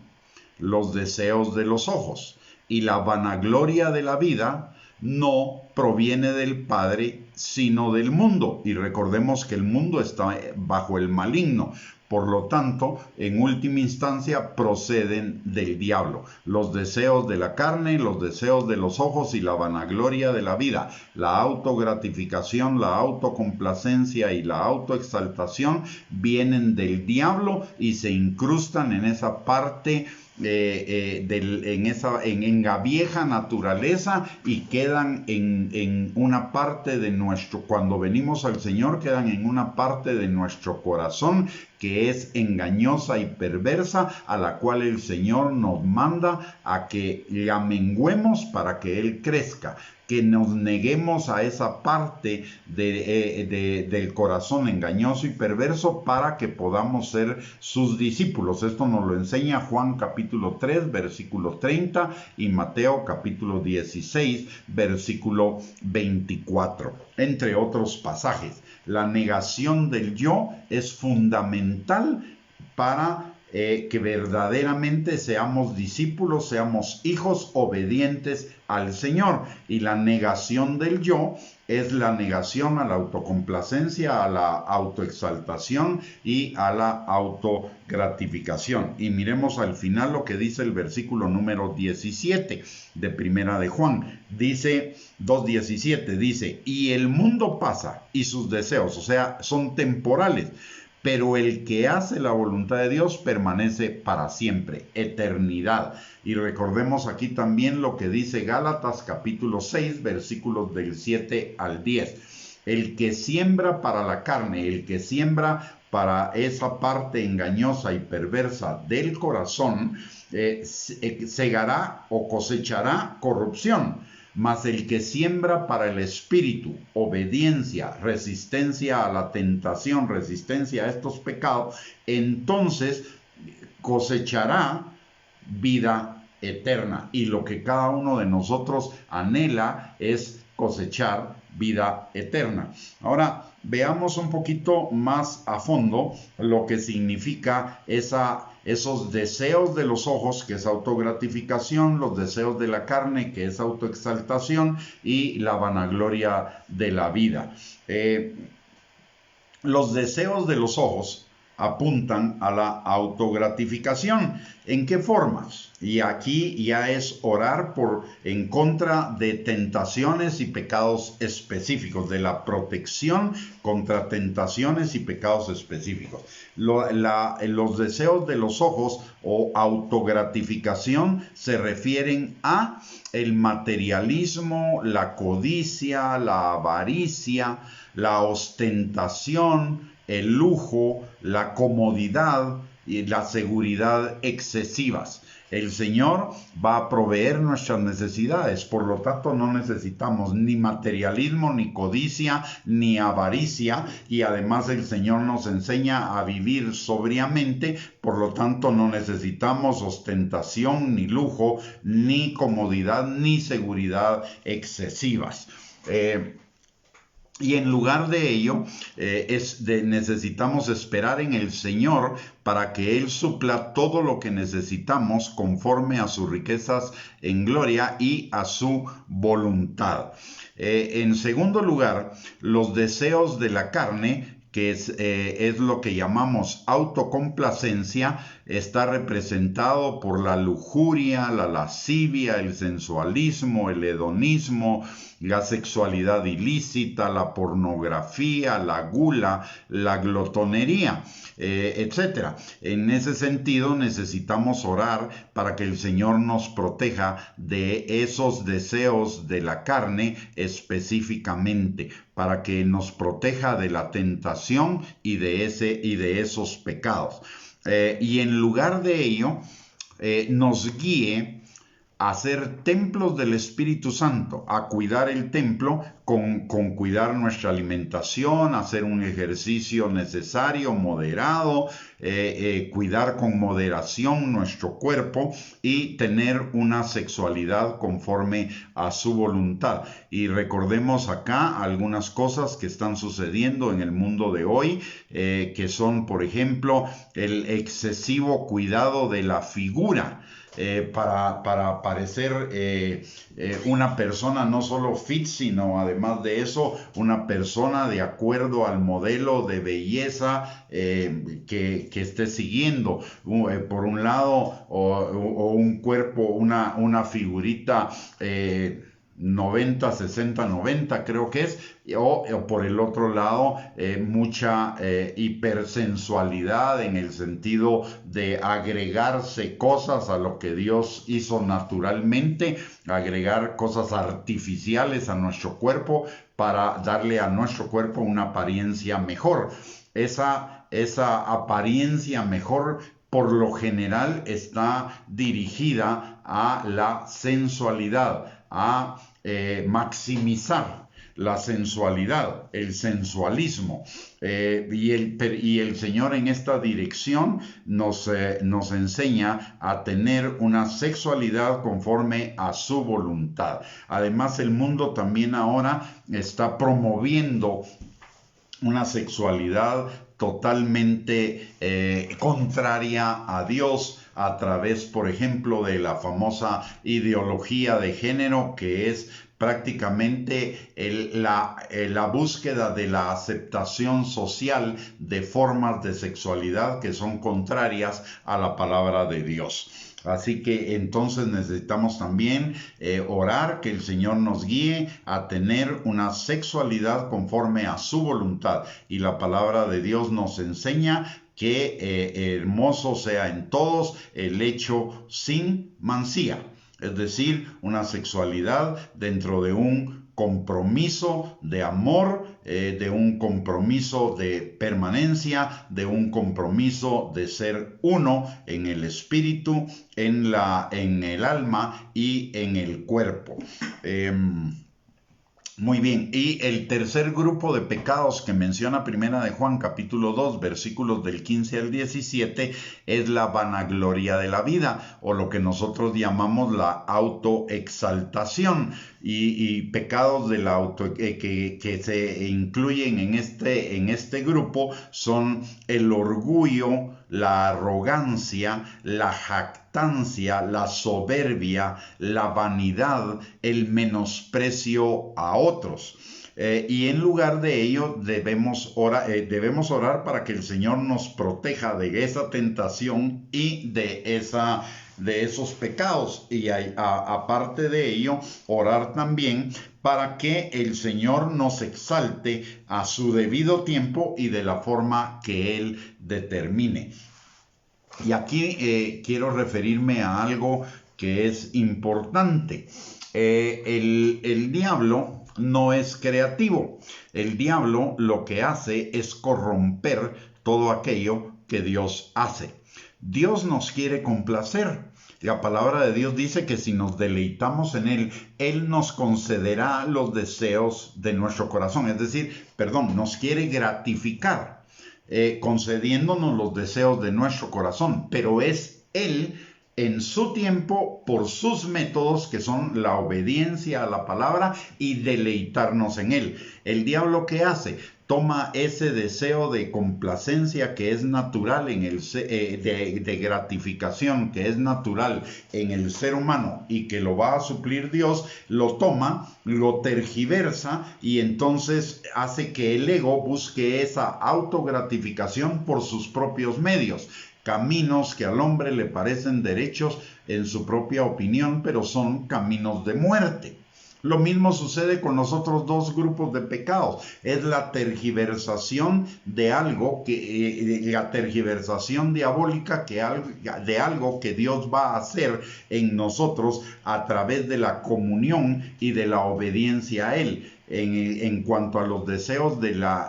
los deseos de los ojos y la vanagloria de la vida, no proviene del Padre, sino del mundo. Y recordemos que el mundo está bajo el maligno. Por lo tanto, en última instancia, proceden del diablo. Los deseos de la carne, los deseos de los ojos y la vanagloria de la vida, la autogratificación, la autocomplacencia y la autoexaltación vienen del diablo y se incrustan en esa parte en la vieja naturaleza y quedan en una parte de nuestro, cuando venimos al Señor, quedan en una parte de nuestro corazón que es engañosa y perversa, a la cual el Señor nos manda a que la menguemos para que Él crezca, que nos neguemos a esa parte del corazón engañoso y perverso para que podamos ser sus discípulos. Esto nos lo enseña Juan capítulo 3, versículo 30 y Mateo capítulo 16, versículo 24, entre otros pasajes. La negación del yo es fundamental para que verdaderamente seamos discípulos, seamos hijos obedientes al Señor. Y la negación del yo es la negación a la autocomplacencia, a la autoexaltación y a la autogratificación. Y miremos al final lo que dice el versículo número 17 de Primera de Juan. Dice 2:17, dice, y el mundo pasa y sus deseos, o sea, son temporales, pero el que hace la voluntad de Dios permanece para siempre, eternidad. Y recordemos aquí también lo que dice Gálatas capítulo 6, versículos del 7 al 10. El que siembra para la carne, el que siembra para esa parte engañosa y perversa del corazón, segará o cosechará corrupción. Mas el que siembra para el espíritu, obediencia, resistencia a la tentación, resistencia a estos pecados, entonces cosechará vida eterna. Y lo que cada uno de nosotros anhela es cosechar vida eterna. Ahora veamos un poquito más a fondo lo que significa esos deseos de los ojos, que es autogratificación, los deseos de la carne, que es autoexaltación, y la vanagloria de la vida. Los deseos de los ojos apuntan a la autogratificación. ¿En qué formas? Y aquí ya es orar en contra de tentaciones y pecados específicos, de la protección contra tentaciones y pecados específicos. Los deseos de los ojos o autogratificación se refieren a el materialismo, la codicia, la avaricia, la ostentación, el lujo, la comodidad y la seguridad excesivas. El Señor va a proveer nuestras necesidades, por lo tanto no necesitamos ni materialismo, ni codicia, ni avaricia, y además el Señor nos enseña a vivir sobriamente, por lo tanto no necesitamos ostentación, ni lujo, ni comodidad, ni seguridad excesivas. Y en lugar de ello, necesitamos esperar en el Señor para que Él supla todo lo que necesitamos conforme a sus riquezas en gloria y a su voluntad. En segundo lugar, los deseos de la carne, que es lo que llamamos autocomplacencia, está representado por la lujuria, la lascivia, el sensualismo, el hedonismo, la sexualidad ilícita, la pornografía, la gula, la glotonería, etc. En ese sentido necesitamos orar para que el Señor nos proteja de esos deseos de la carne específicamente, para que nos proteja de la tentación y de esos pecados. Y en lugar de ello, nos guíe a ser templos del Espíritu Santo, a cuidar el templo con cuidar nuestra alimentación, hacer un ejercicio necesario, moderado, cuidar con moderación nuestro cuerpo y tener una sexualidad conforme a su voluntad. Y recordemos acá algunas cosas que están sucediendo en el mundo de hoy, que son, por ejemplo, el excesivo cuidado de la figura. Para parecer una persona no solo fit, sino además de eso, una persona de acuerdo al modelo de belleza que esté siguiendo. Por un lado, o un cuerpo, una figurita 90, 60, 90 creo que es, o por el otro lado mucha hipersensualidad en el sentido de agregarse cosas a lo que Dios hizo naturalmente, agregar cosas artificiales a nuestro cuerpo para darle a nuestro cuerpo una apariencia mejor. Esa apariencia mejor por lo general está dirigida a la sensualidad, a maximizar la sensualidad, el sensualismo. Y el Señor en esta dirección nos enseña a tener una sexualidad conforme a su voluntad. Además, el mundo también ahora está promoviendo una sexualidad totalmente contraria a Dios a través, por ejemplo, de la famosa ideología de género, que es prácticamente la búsqueda de la aceptación social de formas de sexualidad que son contrarias a la palabra de Dios. Así que entonces necesitamos también orar que el Señor nos guíe a tener una sexualidad conforme a su voluntad. Y la palabra de Dios nos enseña que hermoso sea en todos el hecho sin mancilla. Es decir, una sexualidad dentro de un compromiso de amor, de un compromiso de permanencia, de un compromiso de ser uno en el espíritu, en el alma y en el cuerpo. Muy bien, y el tercer grupo de pecados que menciona Primera de Juan capítulo 2 versículos del 15 al 17 es la vanagloria de la vida, o lo que nosotros llamamos la autoexaltación, y pecados de la que se incluyen en este grupo son el orgullo, la arrogancia, la jactancia, la soberbia, la vanidad, el menosprecio a otros. Y en lugar de ello debemos orar para que el Señor nos proteja de esa tentación y de esos pecados. Y aparte de ello, orar también para que el Señor nos exalte a su debido tiempo y de la forma que Él determine. Y aquí quiero referirme a algo que es importante. El diablo no es creativo. El diablo lo que hace es corromper todo aquello que Dios hace. Dios nos quiere complacer. La palabra de Dios dice que si nos deleitamos en Él, Él nos concederá los deseos de nuestro corazón. Es decir, nos quiere gratificar, concediéndonos los deseos de nuestro corazón. Pero es Él, en su tiempo, por sus métodos, que son la obediencia a la palabra y deleitarnos en Él. El diablo, ¿qué hace? Toma ese deseo de complacencia que es natural de gratificación que es natural en el ser humano y que lo va a suplir Dios, lo toma, lo tergiversa y entonces hace que el ego busque esa autogratificación por sus propios medios. Caminos que al hombre le parecen derechos en su propia opinión, pero son caminos de muerte. Lo mismo sucede con los otros dos grupos de pecados. Es la tergiversación de algo, la tergiversación diabólica de algo que Dios va a hacer en nosotros a través de la comunión y de la obediencia a Él. En cuanto a los deseos de la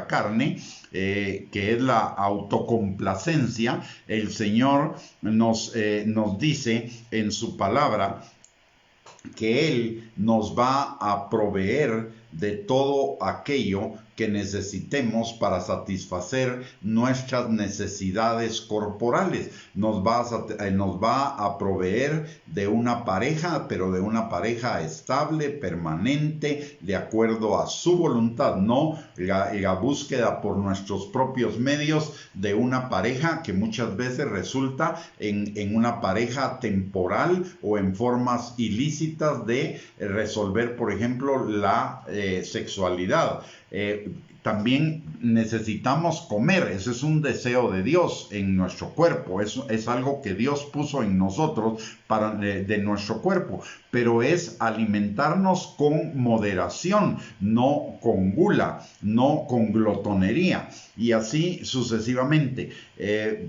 carne, que es la autocomplacencia, el Señor nos dice en su palabra que Él nos va a proveer de todo aquello que necesitemos para satisfacer nuestras necesidades corporales. Nos va a proveer de una pareja, pero de una pareja estable, permanente, de acuerdo a su voluntad, no la búsqueda por nuestros propios medios de una pareja que muchas veces resulta en una pareja temporal o en formas ilícitas de resolver, por ejemplo, la sexualidad. También necesitamos comer, ese es un deseo de Dios en nuestro cuerpo, eso es algo que Dios puso en nosotros de nuestro cuerpo, pero es alimentarnos con moderación, no con gula, no con glotonería, y así sucesivamente.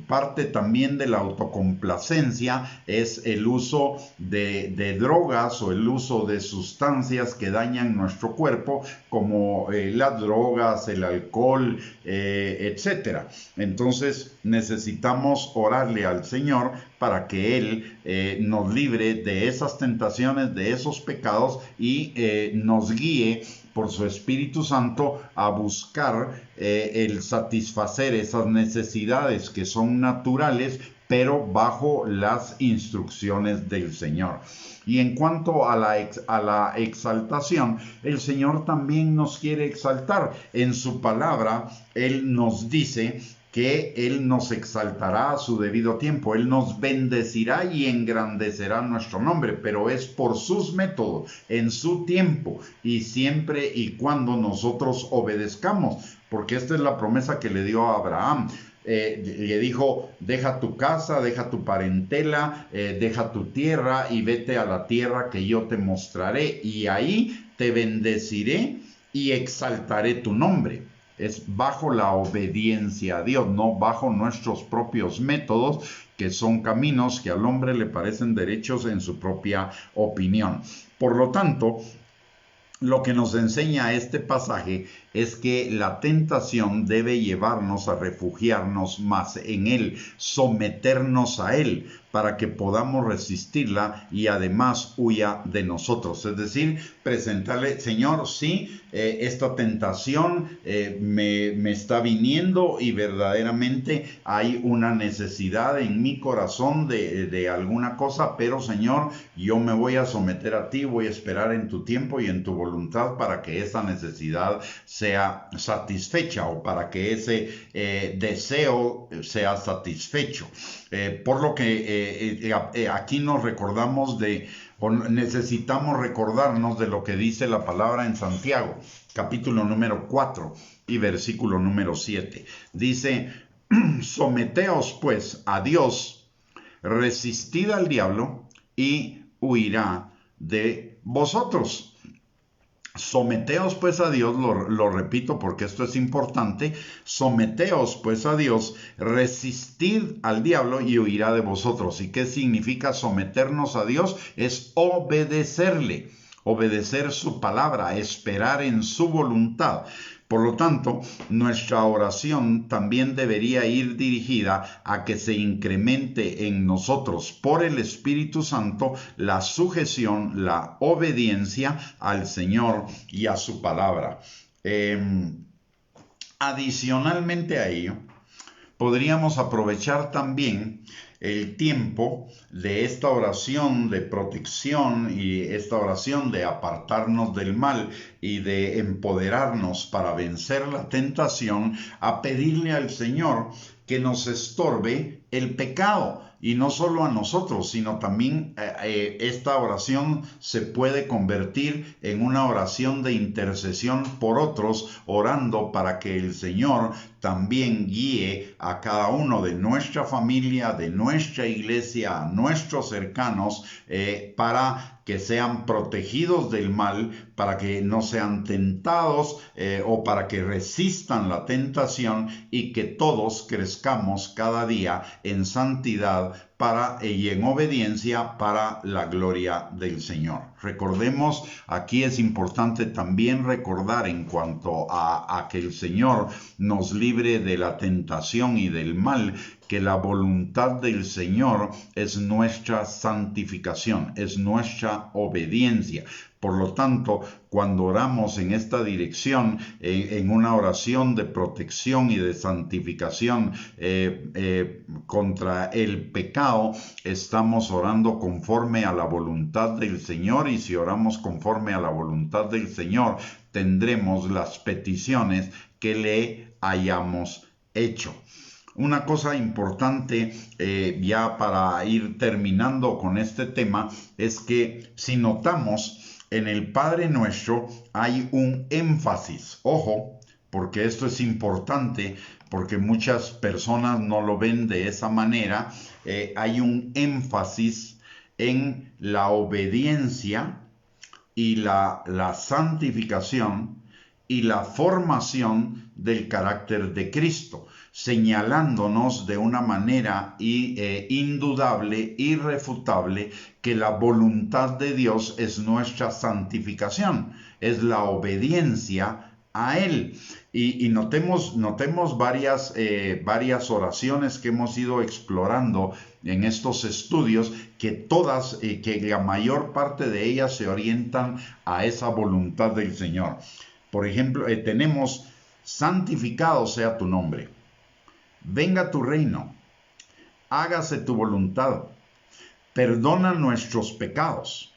Parte también de la autocomplacencia es el uso de drogas o el uso de sustancias que dañan nuestro cuerpo, como las drogas, el alcohol, etcétera. Entonces necesitamos orarle al Señor para que Él nos libre de esas tentaciones, de esos pecados y nos guíe por su Espíritu Santo a buscar el satisfacer esas necesidades que son naturales pero bajo las instrucciones del Señor. Y en cuanto a la exaltación, el Señor también nos quiere exaltar. En su palabra, Él nos dice que Él nos exaltará a su debido tiempo. Él nos bendecirá y engrandecerá nuestro nombre, pero es por sus métodos, en su tiempo, y siempre y cuando nosotros obedezcamos, porque esta es la promesa que le dio a Abraham. Le dijo, deja tu casa, deja tu parentela, deja tu tierra y vete a la tierra que yo te mostraré, y ahí te bendeciré y exaltaré tu nombre. Es bajo la obediencia a Dios, no bajo nuestros propios métodos, que son caminos que al hombre le parecen derechos en su propia opinión. Por lo tanto, lo que nos enseña este pasaje es que la tentación debe llevarnos a refugiarnos más en Él, someternos a Él, para que podamos resistirla y además huya de nosotros. Es decir, presentarle, Señor, sí, esta tentación me está viniendo y verdaderamente hay una necesidad en mi corazón de alguna cosa, pero Señor, yo me voy a someter a ti, voy a esperar en tu tiempo y en tu voluntad para que esa necesidad sea satisfecha, o para que ese deseo sea satisfecho. Por lo que aquí nos recordamos o necesitamos recordarnos de lo que dice la palabra en Santiago, capítulo número 4 y versículo número 7. Dice, someteos pues a Dios, resistid al diablo y huirá de vosotros. Someteos pues a Dios, lo repito porque esto es importante, someteos pues a Dios, resistid al diablo y huirá de vosotros. ¿Y qué significa someternos a Dios? Es obedecerle, obedecer su palabra, esperar en su voluntad. Por lo tanto, nuestra oración también debería ir dirigida a que se incremente en nosotros por el Espíritu Santo la sujeción, la obediencia al Señor y a su palabra. Adicionalmente a ello, podríamos aprovechar también el tiempo de esta oración de protección y esta oración de apartarnos del mal y de empoderarnos para vencer la tentación, a pedirle al Señor que nos estorbe el pecado. Y no solo a nosotros, sino también esta oración se puede convertir en una oración de intercesión por otros, orando para que el Señor también guíe a cada uno de nuestra familia, de nuestra iglesia, a nuestros cercanos, para que sean protegidos del mal, para que no sean tentados o para que resistan la tentación, y que todos crezcamos cada día en santidad y en obediencia para la gloria del Señor. Recordemos, aquí es importante también recordar en cuanto a que el Señor nos libre de la tentación y del mal, que la voluntad del Señor es nuestra santificación, es nuestra obediencia. Por lo tanto, cuando oramos en esta dirección, en una oración de protección y de santificación contra el pecado, estamos orando conforme a la voluntad del Señor, y si oramos conforme a la voluntad del Señor, tendremos las peticiones que le hayamos hecho. Una cosa importante, ya para ir terminando con este tema, es que si notamos, en el Padre Nuestro hay un énfasis. Ojo, porque esto es importante, porque muchas personas no lo ven de esa manera. Hay un énfasis en la obediencia y la santificación y la formación del carácter de Cristo, señalándonos de una manera indudable, irrefutable, que la voluntad de Dios es nuestra santificación, es la obediencia a Él. Y notemos varias oraciones que hemos ido explorando en estos estudios, que todas, que la mayor parte de ellas se orientan a esa voluntad del Señor. Por ejemplo, tenemos: santificado sea tu nombre, venga tu reino, hágase tu voluntad, perdona nuestros pecados.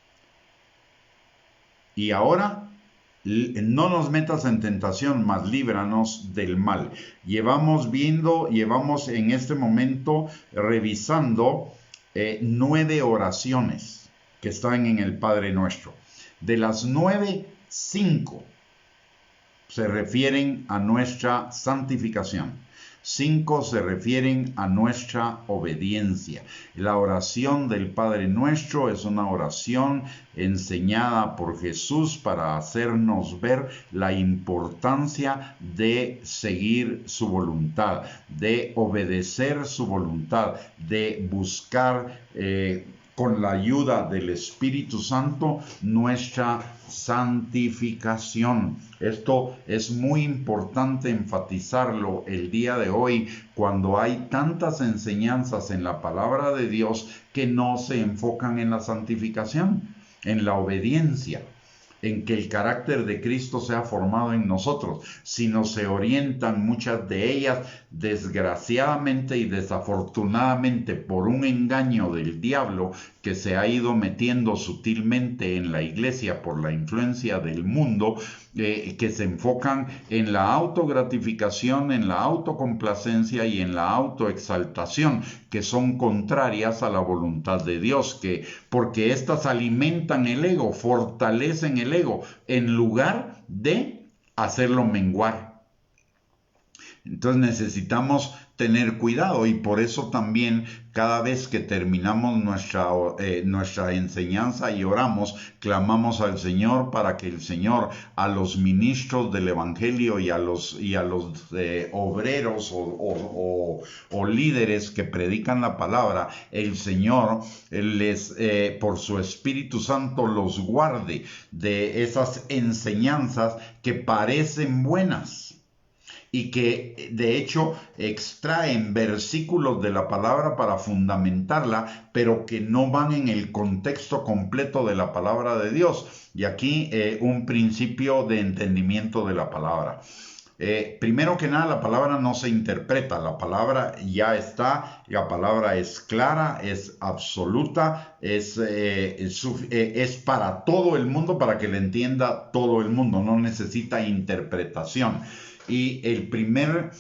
Y ahora, no nos metas en tentación, mas líbranos del mal. Llevamos en este momento revisando 9 oraciones que están en el Padre Nuestro. De las 9, 5 se refieren a nuestra santificación. 5 se refieren a nuestra obediencia. La oración del Padre Nuestro es una oración enseñada por Jesús para hacernos ver la importancia de seguir su voluntad, de obedecer su voluntad, de buscar con la ayuda del Espíritu Santo nuestra santificación. Esto es muy importante enfatizarlo el día de hoy cuando hay tantas enseñanzas en la palabra de Dios que no se enfocan en la santificación, en la obediencia, en que el carácter de Cristo sea formado en nosotros, sino se orientan muchas de ellas, desgraciadamente y desafortunadamente, por un engaño del diablo que se ha ido metiendo sutilmente en la iglesia por la influencia del mundo, que se enfocan en la autogratificación, en la autocomplacencia y en la autoexaltación, que son contrarias a la voluntad de Dios, porque éstas alimentan el ego, fortalecen el ego, en lugar de hacerlo menguar. Entonces necesitamos tener cuidado, y por eso también cada vez que terminamos nuestra enseñanza y oramos, clamamos al Señor para que el Señor a los ministros del Evangelio y a los obreros o líderes que predican la palabra, el Señor por su Espíritu Santo los guarde de esas enseñanzas que parecen buenas y que de hecho extraen versículos de la palabra para fundamentarla, pero que no van en el contexto completo de la palabra de Dios. Y aquí un principio de entendimiento de la palabra. Primero que nada, la palabra no se interpreta, la palabra ya está, la palabra es clara, es absoluta, es para todo el mundo, para que la entienda todo el mundo, no necesita interpretación. Y primero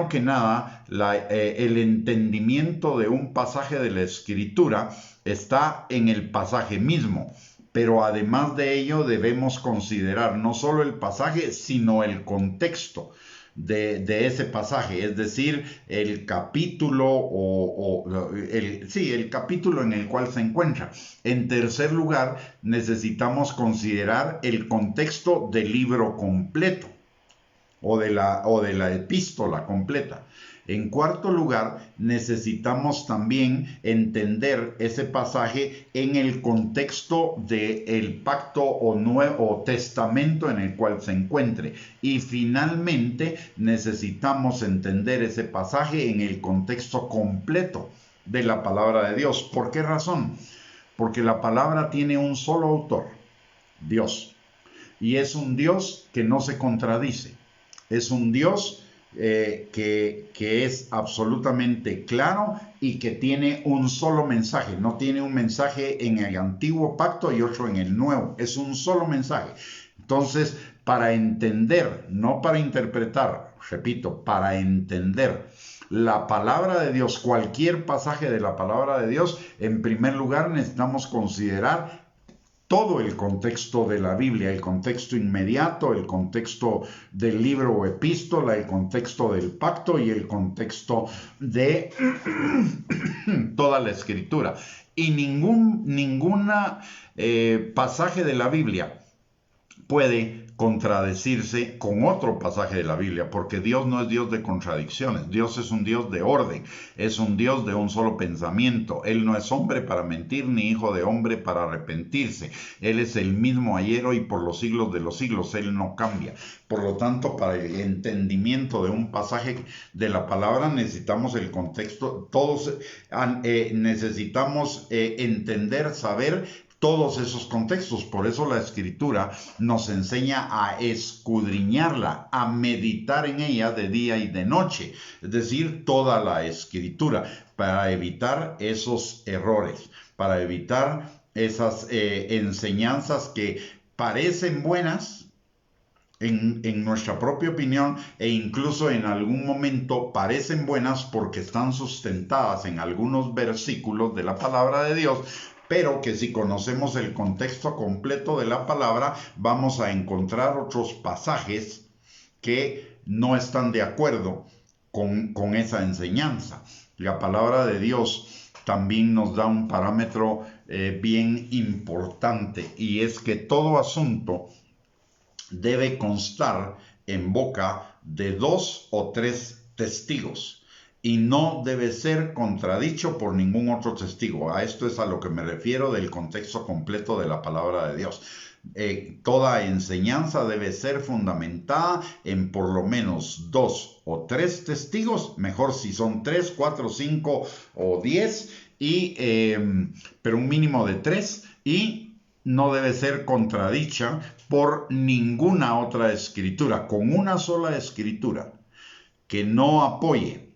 que nada, el entendimiento de un pasaje de la Escritura está en el pasaje mismo. Pero además de ello debemos considerar no solo el pasaje, sino el contexto de ese pasaje, es decir, el capítulo el capítulo en el cual se encuentra. En tercer lugar, necesitamos considerar el contexto del libro completo o de la epístola completa. En cuarto lugar, necesitamos también entender ese pasaje en el contexto del pacto o testamento en el cual se encuentre. Y finalmente, necesitamos entender ese pasaje en el contexto completo de la palabra de Dios. ¿Por qué razón? Porque la palabra tiene un solo autor, Dios. Y es un Dios que no se contradice. Es un Dios que es absolutamente claro y que tiene un solo mensaje. No tiene un mensaje en el antiguo pacto y otro en el nuevo. Es un solo mensaje. Entonces, para entender, no para interpretar, repito, para entender la palabra de Dios, cualquier pasaje de la palabra de Dios, en primer lugar necesitamos considerar todo el contexto de la Biblia, el contexto inmediato, el contexto del libro o epístola, el contexto del pacto y el contexto de toda la Escritura. Y ningún pasaje de la Biblia puede contradecirse con otro pasaje de la Biblia, porque Dios no es Dios de contradicciones. Dios es un Dios de orden, es un Dios de un solo pensamiento. Él no es hombre para mentir, ni hijo de hombre para arrepentirse. Él es el mismo ayer, hoy, por los siglos de los siglos. Él no cambia. Por lo tanto, para el entendimiento de un pasaje de la palabra necesitamos el contexto. Todos necesitamos entender, saber todos esos contextos. Por eso la Escritura nos enseña a escudriñarla, a meditar en ella de día y de noche, es decir, toda la Escritura, para evitar esos errores, para evitar esas enseñanzas que parecen buenas en nuestra propia opinión e incluso en algún momento parecen buenas porque están sustentadas en algunos versículos de la palabra de Dios, pero que si conocemos el contexto completo de la palabra vamos a encontrar otros pasajes que no están de acuerdo con esa enseñanza. La palabra de Dios también nos da un parámetro bien importante, y es que todo asunto debe constar en boca de 2 o 3 testigos y no debe ser contradicho por ningún otro testigo. A esto es a lo que me refiero del contexto completo de la palabra de Dios. Toda enseñanza debe ser fundamentada en por lo menos 2 o 3 testigos, mejor si son 3, 4, 5 o 10, pero un mínimo de 3, y no debe ser contradicha por ninguna otra escritura. Con una sola escritura que no apoye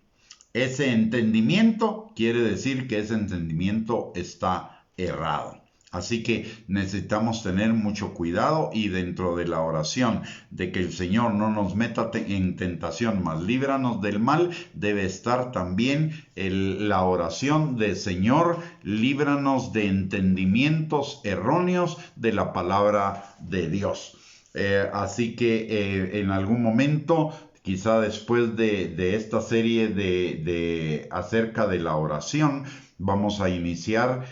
ese entendimiento, quiere decir que ese entendimiento está errado. Así que necesitamos tener mucho cuidado, y dentro de la oración de que el Señor no nos meta en tentación, mas líbranos del mal, debe estar también la oración de Señor, líbranos de entendimientos erróneos de la palabra de Dios. Así que en algún momento, quizá después de esta serie acerca de la oración, vamos a iniciar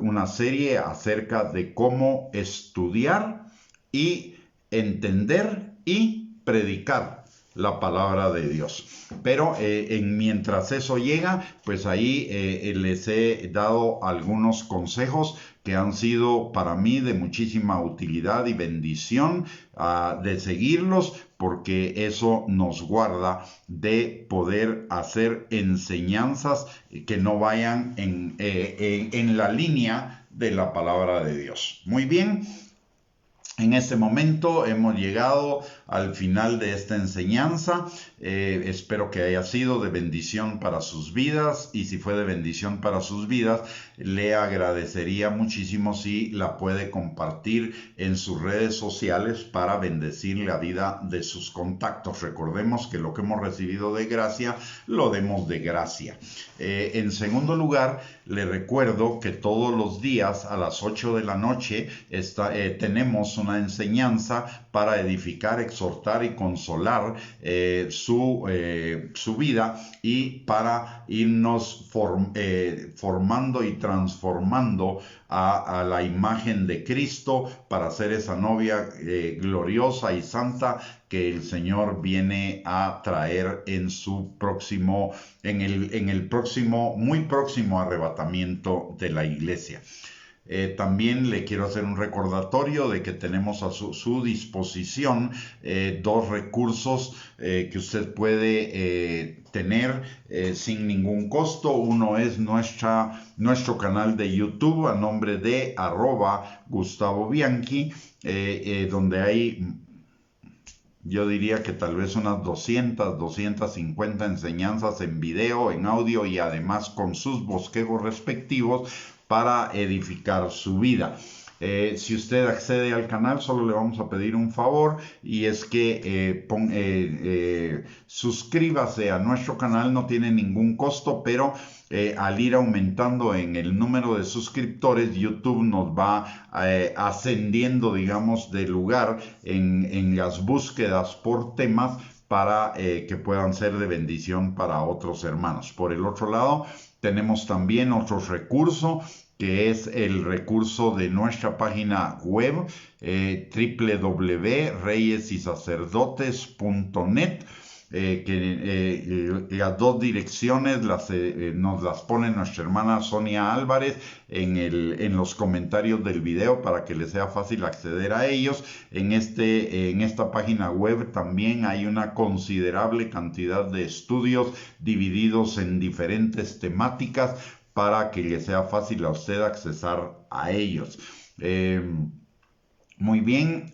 una serie acerca de cómo estudiar y entender y predicar la palabra de Dios. Pero mientras eso llega, pues ahí les he dado algunos consejos que han sido para mí de muchísima utilidad y bendición, de seguirlos, porque eso nos guarda de poder hacer enseñanzas que no vayan en la línea de la palabra de Dios. Muy bien. En este momento hemos llegado al final de esta enseñanza. Espero que haya sido de bendición para sus vidas, y si fue de bendición para sus vidas, le agradecería muchísimo si la puede compartir en sus redes sociales para bendecir la vida de sus contactos. Recordemos que lo que hemos recibido de gracia, lo demos de gracia. En segundo lugar, le recuerdo que todos los días a las 8 de la noche tenemos una enseñanza para edificar, exhortar y consolar su vida, y para irnos formando y transformando a la imagen de Cristo, para ser esa novia gloriosa y santa que el Señor viene a traer en el próximo, muy próximo arrebatamiento de la iglesia. También le quiero hacer un recordatorio de que tenemos a su disposición 2 recursos que usted puede tener sin ningún costo. Uno es nuestro canal de YouTube a nombre de @Gustavo Bianchi, donde hay, yo diría que tal vez unas 250 enseñanzas en video, en audio, y además con sus bosquejos respectivos para edificar su vida. Si usted accede al canal, solo le vamos a pedir un favor, y es que suscríbase a nuestro canal. No tiene ningún costo, pero al ir aumentando en el número de suscriptores, YouTube nos va ascendiendo, digamos, de lugar en las búsquedas por temas, para que puedan ser de bendición para otros hermanos. Por el otro lado, tenemos también otro recurso, que es el recurso de nuestra página web, www.reyesysacerdotes.net, que las 2 direcciones nos las pone nuestra hermana Sonia Álvarez en los comentarios del video, para que les sea fácil acceder a ellos. En esta página web también hay una considerable cantidad de estudios divididos en diferentes temáticas, para que le sea fácil a usted accesar a ellos. Muy bien,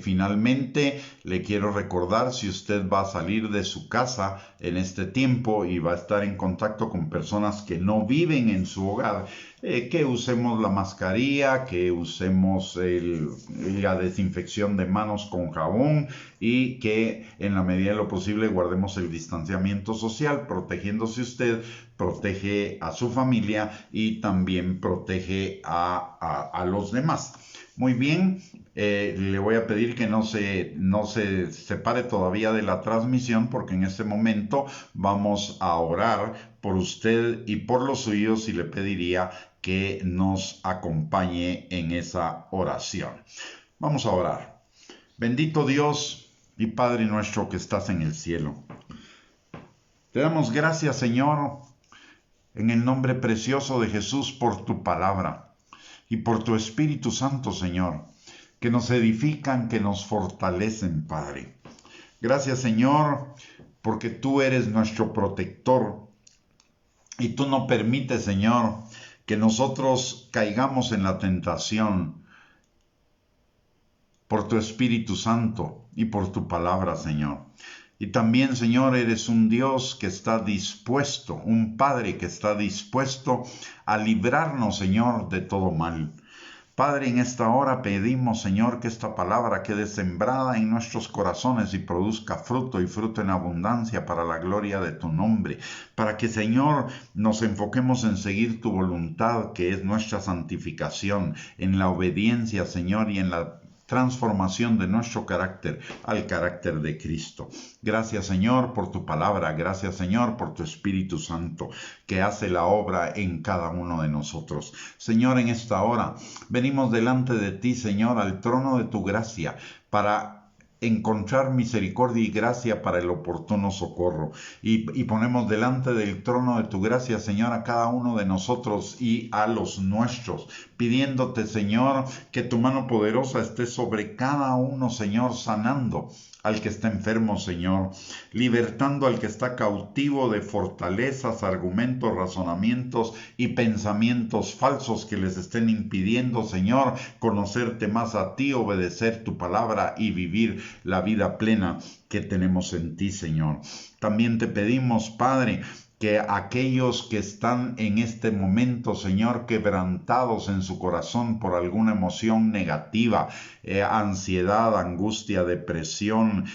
finalmente le quiero recordar, si usted va a salir de su casa en este tiempo y va a estar en contacto con personas que no viven en su hogar, que usemos la mascarilla, que usemos la desinfección de manos con jabón y que en la medida de lo posible guardemos el distanciamiento social, protegiéndose usted, protege a su familia y también protege a los demás. Muy bien, le voy a pedir que no se separe todavía de la transmisión, porque en este momento vamos a orar por usted y por los suyos, y le pediría que nos acompañe en esa oración. Vamos a orar. Bendito Dios y Padre nuestro que estás en el cielo. Te damos gracias, Señor, en el nombre precioso de Jesús, por tu palabra y por tu Espíritu Santo, Señor, que nos edifican, que nos fortalecen, Padre. Gracias, Señor, porque tú eres nuestro protector y tú no permites, Señor, que nosotros caigamos en la tentación, por tu Espíritu Santo y por tu palabra, Señor. Y también, Señor, eres un Dios que está dispuesto, un Padre que está dispuesto a librarnos, Señor, de todo mal. Padre, en esta hora pedimos, Señor, que esta palabra quede sembrada en nuestros corazones y produzca fruto, y fruto en abundancia, para la gloria de tu nombre. Para que, Señor, nos enfoquemos en seguir tu voluntad, que es nuestra santificación, en la obediencia, Señor, y en la transformación de nuestro carácter al carácter de Cristo. Gracias, Señor, por tu palabra. Gracias, Señor, por tu Espíritu Santo, que hace la obra en cada uno de nosotros. Señor, en esta hora venimos delante de ti, Señor, al trono de tu gracia, para encontrar misericordia y gracia para el oportuno socorro. Y ponemos delante del trono de tu gracia, Señor, a cada uno de nosotros y a los nuestros, pidiéndote, Señor, que tu mano poderosa esté sobre cada uno, Señor, sanando al que está enfermo, Señor, libertando al que está cautivo de fortalezas, argumentos, razonamientos y pensamientos falsos que les estén impidiendo, Señor, conocerte más a ti, obedecer tu palabra y vivir la vida plena que tenemos en ti, Señor. También te pedimos, Padre, que aquellos que están en este momento, Señor, quebrantados en su corazón por alguna emoción negativa, ansiedad, angustia, depresión,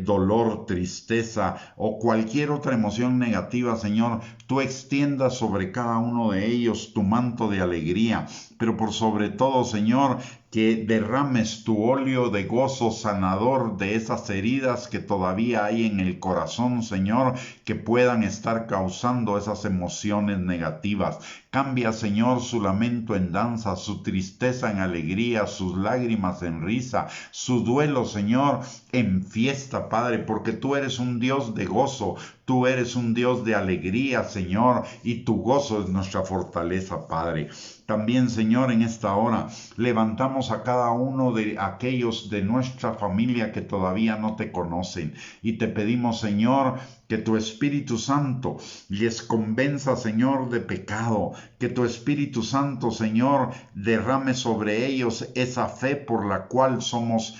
dolor, tristeza o cualquier otra emoción negativa, Señor, tú extiendas sobre cada uno de ellos tu manto de alegría, pero por sobre todo, Señor, que derrames tu óleo de gozo sanador de esas heridas que todavía hay en el corazón, Señor, que puedan estar causando esas emociones negativas. Cambia, Señor, su lamento en danza, su tristeza en alegría, sus lágrimas en risa, su duelo, Señor, en fiesta, Padre, porque tú eres un Dios de gozo, tú eres un Dios de alegría, Señor, y tu gozo es nuestra fortaleza, Padre. También, Señor, en esta hora levantamos a cada uno de aquellos de nuestra familia que todavía no te conocen y te pedimos, Señor, que tu Espíritu Santo les convenza, Señor, de pecado, que tu Espíritu Santo, Señor, derrame sobre ellos esa fe por la cual somos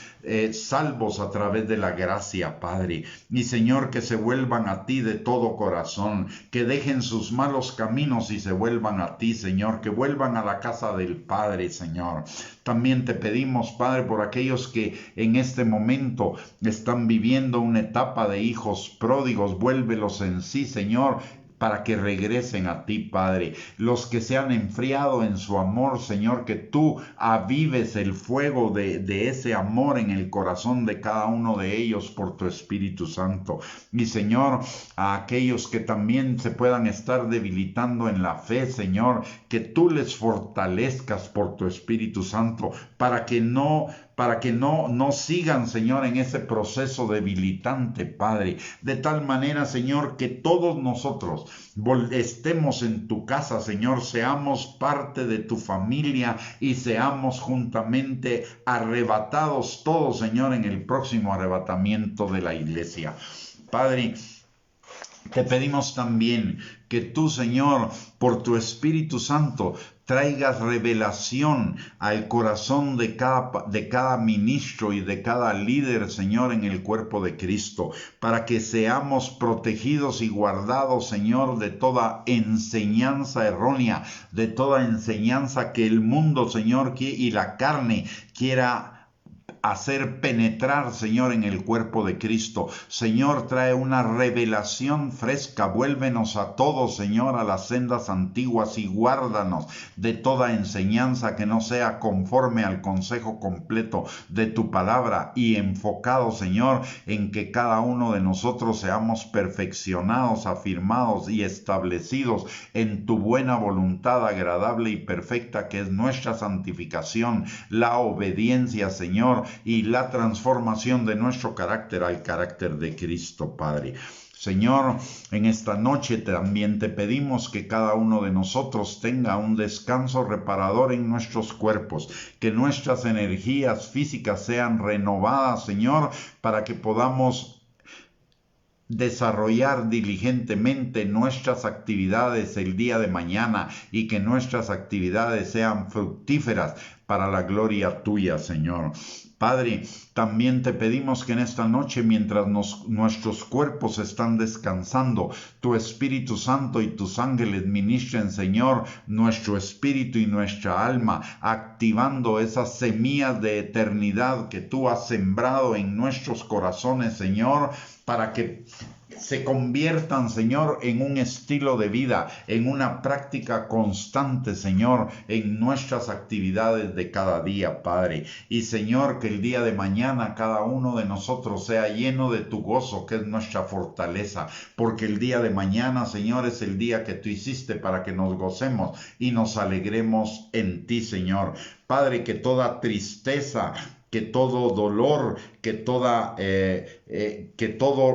salvos a través de la gracia, Padre. Y, Señor, que se vuelvan a ti de todo corazón, que dejen sus malos caminos y se vuelvan a ti, Señor, que vuelvan a la casa del Padre, Señor. También te pedimos, Padre, por aquellos que en este momento están viviendo una etapa de hijos pródigos, vuélvelos en sí, Señor, para que regresen a ti, Padre. Los que se han enfriado en su amor, Señor, que tú avives el fuego de ese amor en el corazón de cada uno de ellos por tu Espíritu Santo. Y, Señor, a aquellos que también se puedan estar debilitando en la fe, Señor, que tú les fortalezcas por tu Espíritu Santo para que no sigan, Señor, en ese proceso debilitante, Padre. De tal manera, Señor, que todos nosotros estemos en tu casa, Señor, seamos parte de tu familia y seamos juntamente arrebatados todos, Señor, en el próximo arrebatamiento de la iglesia. Padre, Te pedimos también que tú, Señor, por tu Espíritu Santo, traigas revelación al corazón de cada ministro y de cada líder, Señor, en el cuerpo de Cristo, para que seamos protegidos y guardados, Señor, de toda enseñanza errónea, de toda enseñanza que el mundo, Señor, y la carne quiera hacer penetrar, Señor, en el cuerpo de Cristo. Señor, trae una revelación fresca, vuélvenos a todos, Señor, a las sendas antiguas y guárdanos de toda enseñanza que no sea conforme al consejo completo de tu palabra y enfocado, Señor, en que cada uno de nosotros seamos perfeccionados, afirmados y establecidos en tu buena voluntad agradable y perfecta, que es nuestra santificación, la obediencia, Señor, y la transformación de nuestro carácter al carácter de Cristo, Padre. Señor, en esta noche también te pedimos que cada uno de nosotros tenga un descanso reparador en nuestros cuerpos, que nuestras energías físicas sean renovadas, Señor, para que podamos desarrollar diligentemente nuestras actividades el día de mañana y que nuestras actividades sean fructíferas para la gloria tuya, Señor. Padre, también te pedimos que en esta noche, mientras nuestros cuerpos están descansando, tu Espíritu Santo y tus ángeles ministren, Señor, nuestro espíritu y nuestra alma, activando esas semillas de eternidad que tú has sembrado en nuestros corazones, Señor, para que se conviertan, Señor, en un estilo de vida, en una práctica constante, Señor, en nuestras actividades de cada día, Padre. Y, Señor, que el día de mañana cada uno de nosotros sea lleno de tu gozo, que es nuestra fortaleza, porque el día de mañana, Señor, es el día que tú hiciste para que nos gocemos y nos alegremos en ti, Señor. Padre, que toda tristeza, que todo dolor, que todo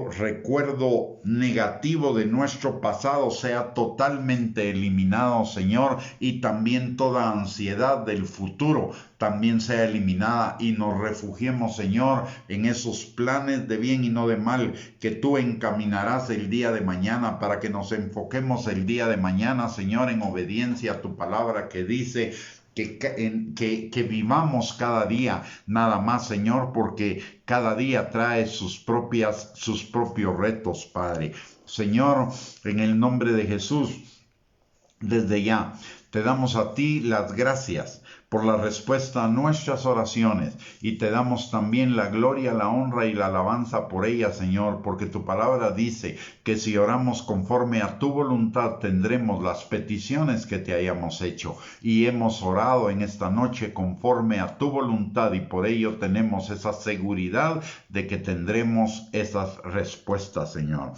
recuerdo negativo de nuestro pasado sea totalmente eliminado, Señor, y también toda ansiedad del futuro también sea eliminada y nos refugiemos, Señor, en esos planes de bien y no de mal que tú encaminarás el día de mañana, para que nos enfoquemos el día de mañana, Señor, en obediencia a tu palabra que dice que vivamos cada día nada más, Señor, porque cada día trae sus propios retos, Padre. Señor, en el nombre de Jesús, desde ya te damos a ti las gracias por la respuesta a nuestras oraciones y te damos también la gloria, la honra y la alabanza por ella, Señor, porque tu palabra dice que si oramos conforme a tu voluntad tendremos las peticiones que te hayamos hecho, y hemos orado en esta noche conforme a tu voluntad y por ello tenemos esa seguridad de que tendremos esas respuestas, Señor.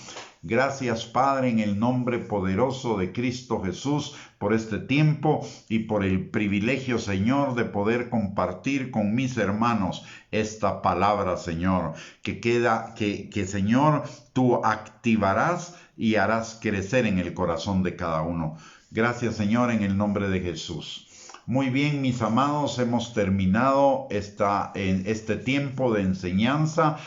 Gracias, Padre, en el nombre poderoso de Cristo Jesús, por este tiempo y por el privilegio, Señor, de poder compartir con mis hermanos esta palabra, Señor, que Señor, tú activarás y harás crecer en el corazón de cada uno. Gracias, Señor, en el nombre de Jesús. Muy bien, mis amados, hemos terminado este tiempo de enseñanza.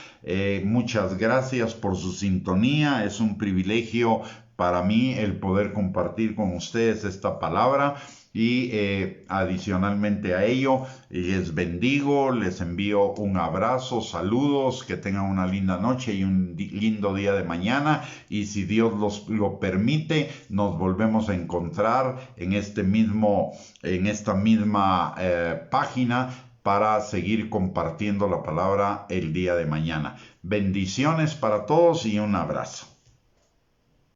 Muchas gracias por su sintonía. Es un privilegio para mí el poder compartir con ustedes esta palabra. Y adicionalmente a ello, les bendigo, les envío un abrazo, saludos, que tengan una linda noche y un lindo día de mañana. Y si Dios lo permite, nos volvemos a encontrar en esta misma página para seguir compartiendo la palabra el día de mañana. Bendiciones para todos y un abrazo.